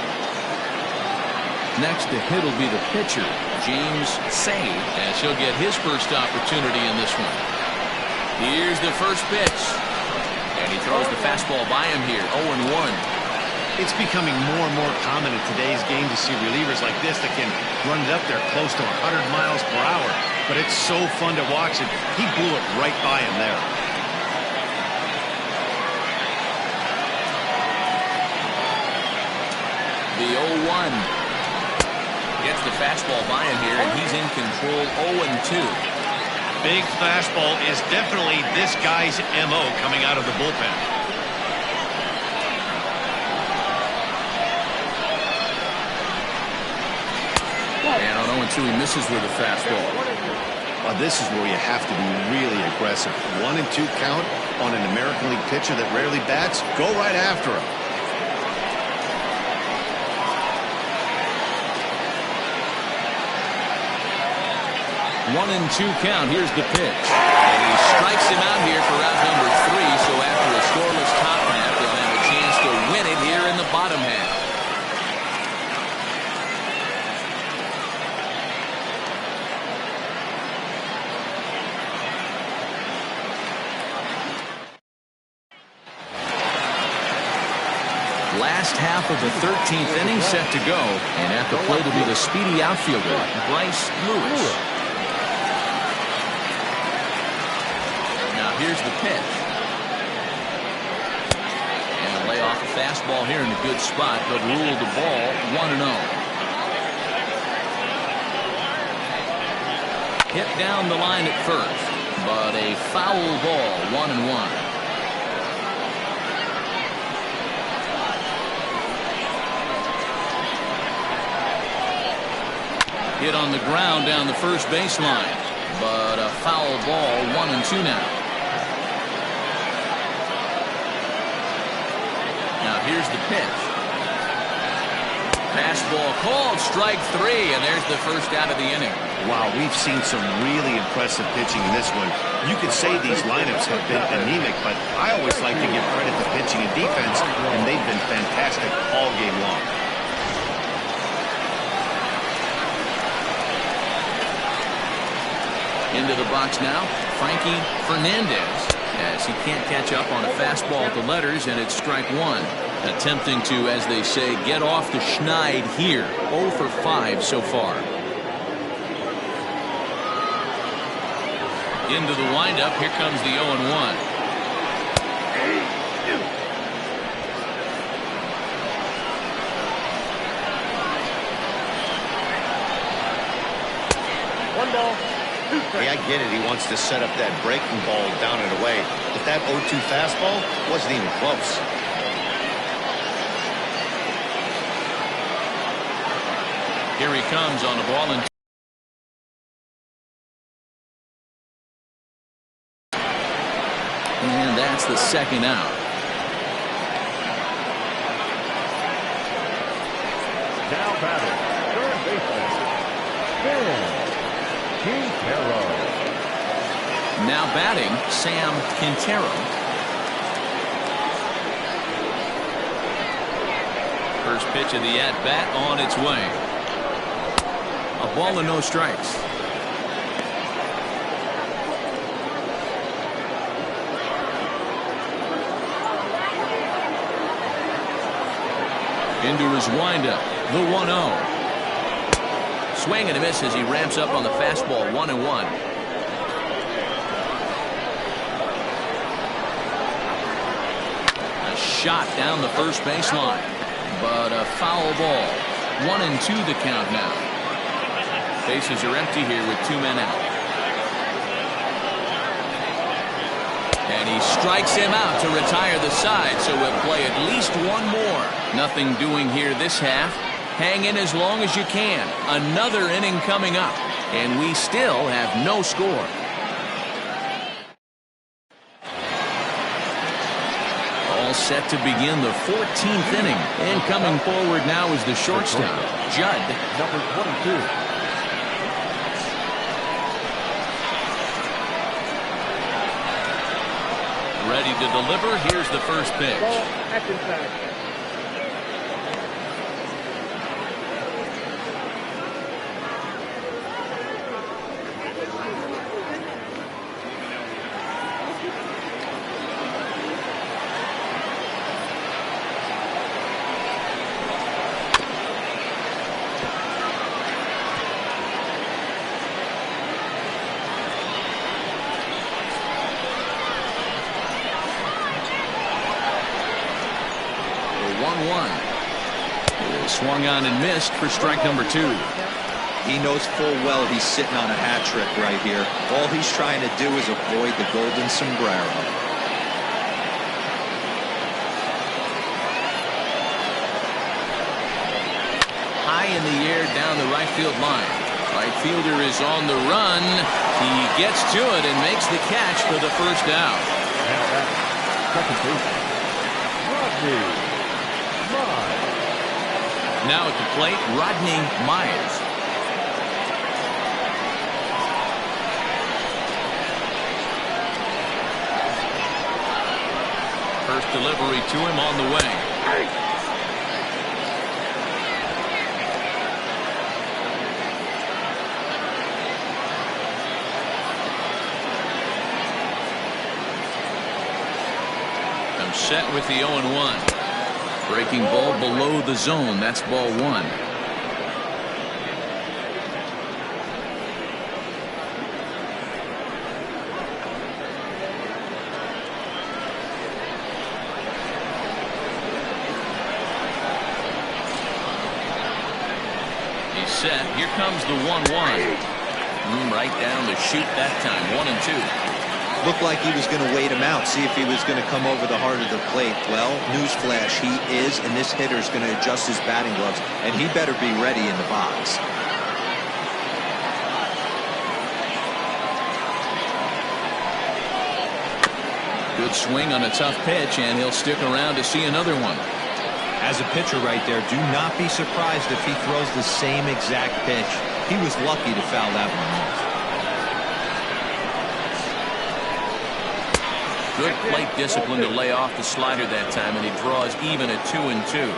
Next to hit will be the pitcher, James Say, as he'll get his first opportunity in this one. Here's the first pitch. And he throws the fastball by him here, 0-1. It's becoming more and more common in today's game to see relievers like this that can run it up there close to 100 miles per hour. But it's so fun to watch it. He blew it right by him there. The 0-1. Gets the fastball by him here, and he's in control, 0-2. Big fastball is definitely this guy's MO coming out of the bullpen. And on 0-2, he misses with a fastball. This is where you have to be really aggressive. 1-2 count on an American League pitcher that rarely bats. Go right after him. One and 2 count. Here's the pitch. And he strikes him out here for out number 3. So after a scoreless top half, they'll have a chance to win it here in the bottom half. Last half of the 13th inning set to go. And at the plate will be the speedy outfielder, Bryce Lewis. Now here's the pitch. And a lay off a fastball here in a good spot, but ruled the ball 1-0. Hit down the line at first, but a foul ball, 1-1. Hit on the ground down the first baseline, but a foul ball, 1-2 now. Now here's the pitch. Fastball called, strike 3, and there's the first out of the inning. Wow, we've seen some really impressive pitching in this one. You could say these lineups have been anemic, but I always like to give credit to pitching and defense, and they've been fantastic all game long. Into the box now, Frankie Fernandez, as he can't catch up on a fastball at the letters, and it's strike 1. Attempting to, as they say, get off the schneid here. 0 for 5 so far. Into the windup. Here comes the 0-1. One ball. Hey, I get it. He wants to set up that breaking ball down and away. But that 0-2 fastball wasn't even close. Here he comes on a ball and that's the second out. Now batting, third baseman, Quintero. Now batting, Sam Quintero. First pitch of the at-bat on its way. A ball and no strikes. Into his windup, the 1-0. Swing and a miss as he ramps up on the fastball. 1-1. A shot down the first baseline, but a foul ball. 1-2 the count now. Bases are empty here with 2 men out. And he strikes him out to retire the side, so we'll play at least one more. Nothing doing here this half. Hang in as long as you can. Another inning coming up, and we still have no score. All set to begin the 14th inning. And coming forward now is the shortstop, Judd. Number 22. Ready to deliver. Here's the first pitch. Ball at inside. Swung on and missed for strike number 2. He knows full well he's sitting on a hat trick right here. All he's trying to do is avoid the golden sombrero. High in the air down the right field line. Right fielder is on the run. He gets to it and makes the catch for the first out. Now back, second baseman, Rodney Myers. Now at the plate, Rodney Myers. First delivery to him on the way. I'm set with the 0-1. Breaking ball below the zone. That's ball 1. He's set. Here comes the 1-1. Right down the chute that time. 1-2. Looked like he was going to wait him out, see if he was going to come over the heart of the plate. Well, newsflash, he is, and this hitter's going to adjust his batting gloves, and he better be ready in the box. Good swing on a tough pitch, and he'll stick around to see another one. As a pitcher right there, do not be surprised if he throws the same exact pitch. He was lucky to foul that one off. Good plate discipline to lay off the slider that time, and he draws even at 2-2.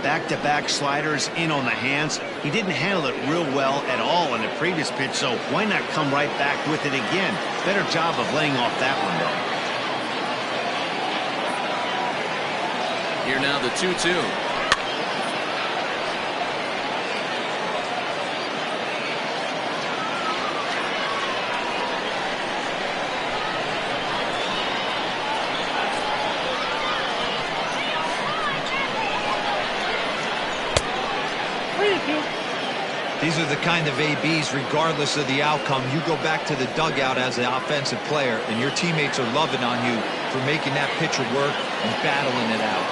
Back-to-back sliders in on the hands. He didn't handle it real well at all on the previous pitch, so why not come right back with it again? Better job of laying off that one, though. Here now the 2-2. These are the kind of ABs, regardless of the outcome, you go back to the dugout as an offensive player, and your teammates are loving on you for making that pitcher work and battling it out.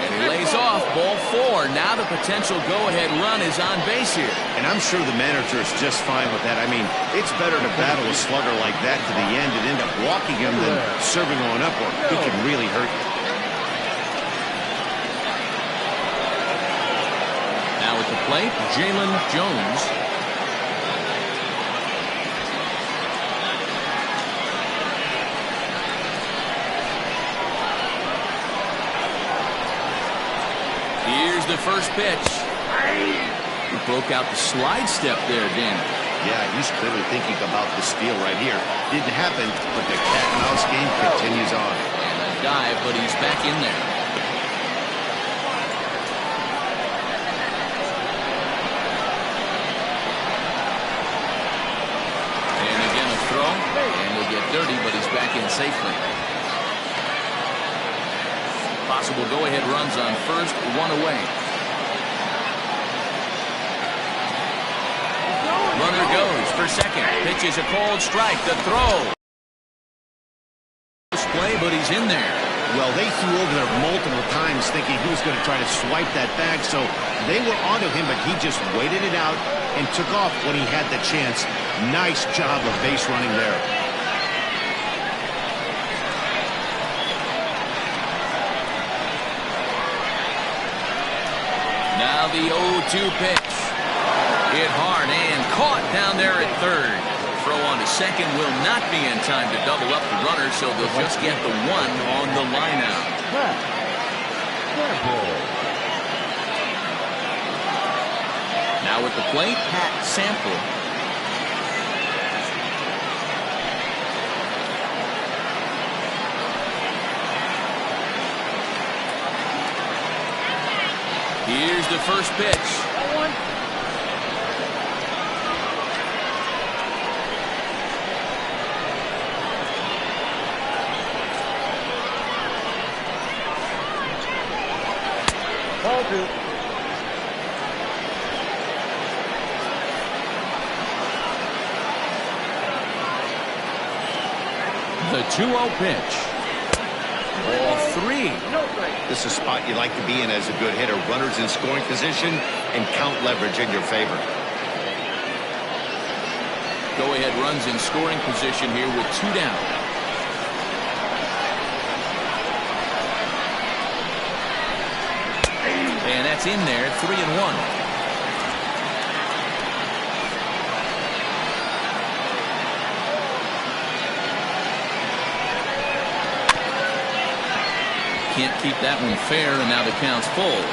And he lays off, ball 4. Now the potential go-ahead run is on base here. And I'm sure the manager is just fine with that. I mean, it's better to battle a slugger like that to the end and end up walking him than serving on up, or he can really hurt you. Now at the plate, Jalen Jones. Here's the first pitch. He broke out the slide step there, Danny. Yeah, he's clearly thinking about the steal right here. Didn't happen, but the cat and mouse game continues on. And a dive, but he's back in there. And again a throw, and he'll get dirty, but he's back in safely. Possible go-ahead runs on first, 1 away. Runner goes for second. Pitch is a cold strike. The throw. Play, but he's in there. Well, they threw over there multiple times thinking he was going to try to swipe that bag, so they were onto him, but he just waited it out and took off when he had the chance. Nice job of base running there. Now the 0-2 pitch. Hit hard and caught down there at third. Throw on to second will not be in time to double up the runner, so they'll just get the 1 on the line out. Now at the plate, Pat Sample. Here's the first pitch. The 2-0 pitch. Ball 3. This is a spot you like to be in as a good hitter. Runners in scoring position and count leverage in your favor. Go-ahead runs in scoring position here with 2 down. And that's in there, 3-1. Can't keep that one fair, and now the count's full.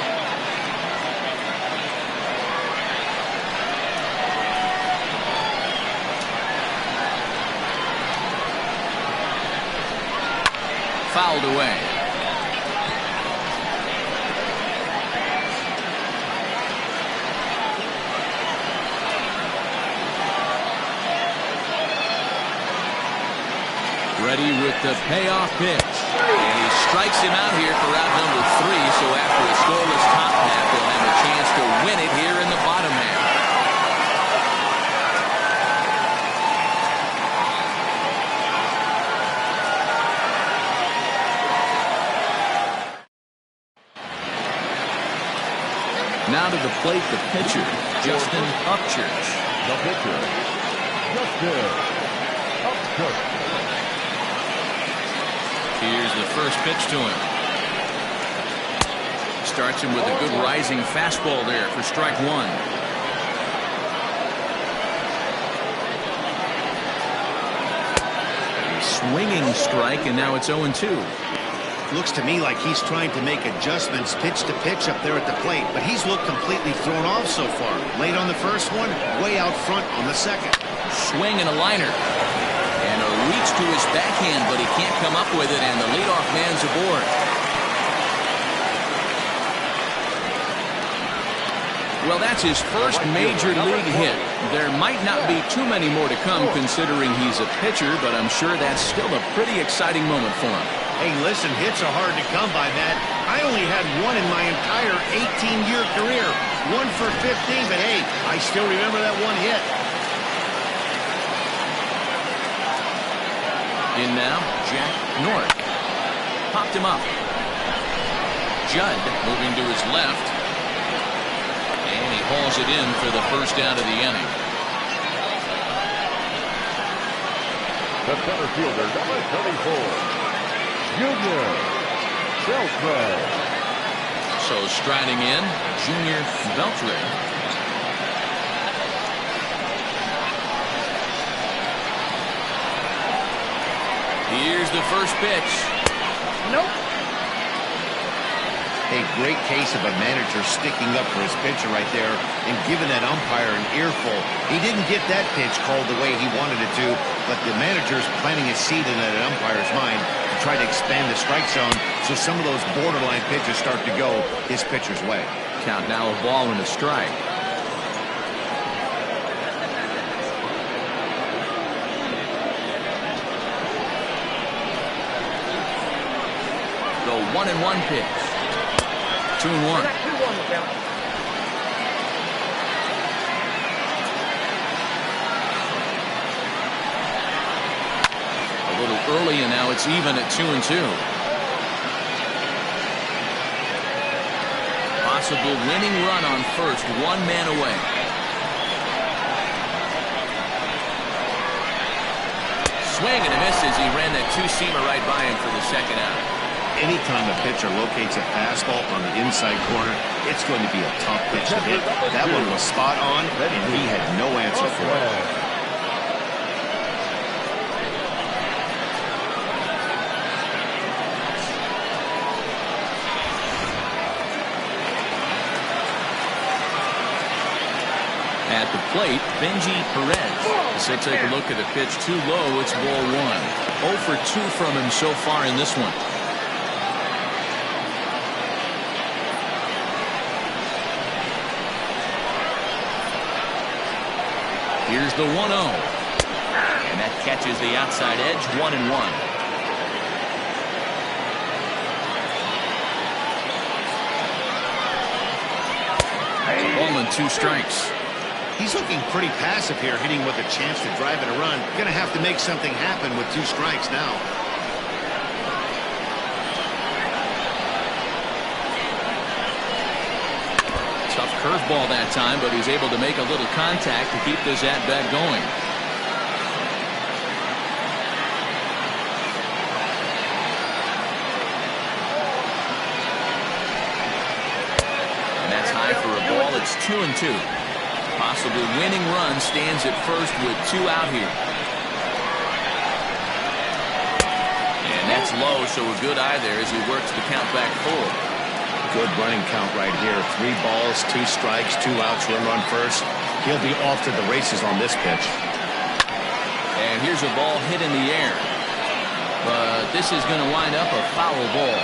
Fouled away. Ready with the payoff pitch. And he strikes him out here for out number 3, so after a scoreless top half, they'll have a chance to win it here in the bottom half. Now to the plate, the pitcher, Justin Upchurch. The pitcher, Justin Upchurch. Here's the first pitch to him. Starts him with a good rising fastball there for strike 1. A swinging strike, and now it's 0-2. Looks to me like he's trying to make adjustments pitch to pitch up there at the plate, but he's looked completely thrown off so far. Late on the first one, way out front on the second. Swing and a liner. And a reach to his backhand, but he can't come up with it, and the leadoff man's aboard. Well, that's his first major league hit. There might not be too many more to come considering he's a pitcher, but I'm sure that's still a pretty exciting moment for him. Hey, listen, hits are hard to come by, Matt. I only had one in my entire 18-year career. 1 for 15, but hey, I still remember that one hit. In now, Jack North. Popped him up. Judd moving to his left. And he hauls it in for the first out of the inning. The center fielder, number 34, Junior Beltran. So striding in, Junior Beltran. Here's the first pitch. Nope. A great case of a manager sticking up for his pitcher right there and giving that umpire an earful. He didn't get that pitch called the way he wanted it to, but the manager's planting a seed in that umpire's mind to try to expand the strike zone so some of those borderline pitches start to go his pitcher's way. Count now a ball and a strike. The 1-1 pitch. 2-1. 2-1 count. A little early, and now it's even at 2-2. Possible winning run on first, 1 man away. Swing and a miss as he ran that two-seamer right by him for the second out. Anytime a pitcher locates a fastball on the inside corner, it's going to be a tough pitch to hit. That one was spot on, and he had no answer for it. At the plate, Benji Perez. As they take a look at the pitch, too low, it's ball 1. 0 for 2 from him so far in this one. Here's the 1-0. And that catches the outside edge, 1-1. Ball and 2 strikes. He's looking pretty passive here, hitting with a chance to drive in a run. Going to have to make something happen with 2 strikes now. Tough curveball that time, but he's able to make a little contact to keep this at-bat going. And that's high for a ball. It's 2-2. Possible winning run stands at first with 2 out here. And that's low, so a good eye there as he works the count back forward. Good running count right here. 3 balls, 2 strikes, 2 outs, run first. He'll be off to the races on this pitch. And here's a ball hit in the air. But this is going to wind up a foul ball.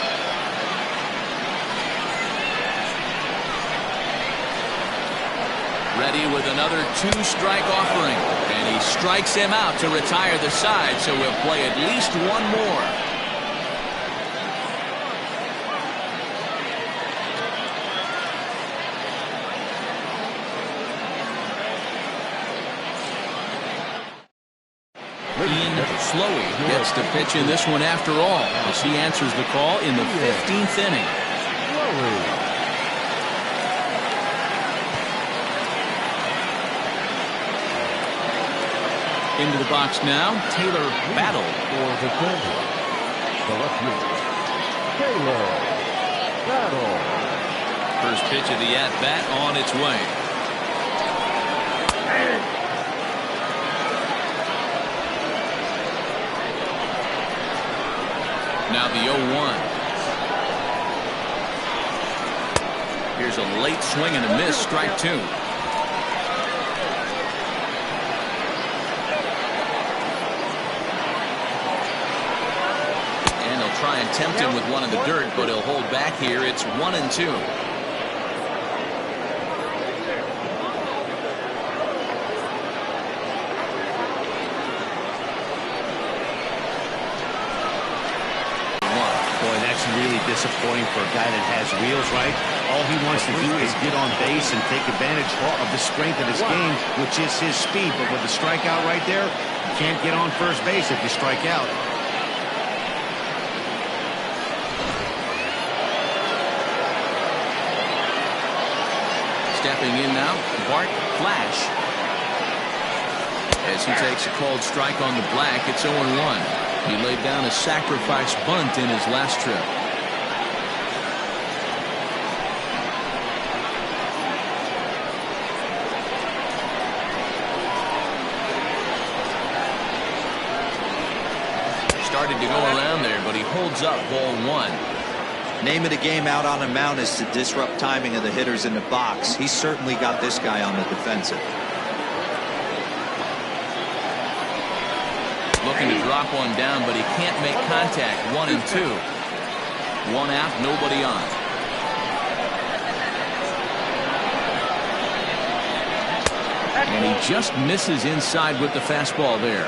Ready with another 2-strike offering. And he strikes him out to retire the side, so we'll play at least 1 more. Ian Slowey gets to pitch in this one after all, as he answers the call in the 15th inning. Into the box now, Taylor Battle. For the Xanadu, the left fielder, Taylor Battle. First pitch of the at-bat on its way. Now the 0-1. Here's a late swing and a miss, strike 2. Try and tempt him with one in the dirt, but he'll hold back here. It's 1-2. disappointing for a guy that has wheels, right? All he wants to do is get on base and take advantage of the strength of his game, which is his speed. But with the strikeout right there, you can't get on first base if you strike out. Stepping in now, Bart Flash. As he takes a called strike on the black, it's 0-1. He laid down a sacrifice bunt in his last trip. Started to go around there, but he holds up ball one. Name of the game out on the mound is to disrupt timing of the hitters in the box. He's certainly got this guy on the defensive. Looking to drop one down, but he can't make contact. 1-2. One out, nobody on. And he just misses inside with the fastball there.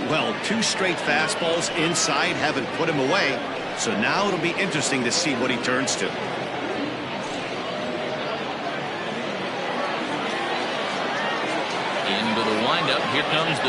Well, 2 straight fastballs inside haven't put him away. So now it'll be interesting to see what he turns to. Into the windup. Here comes the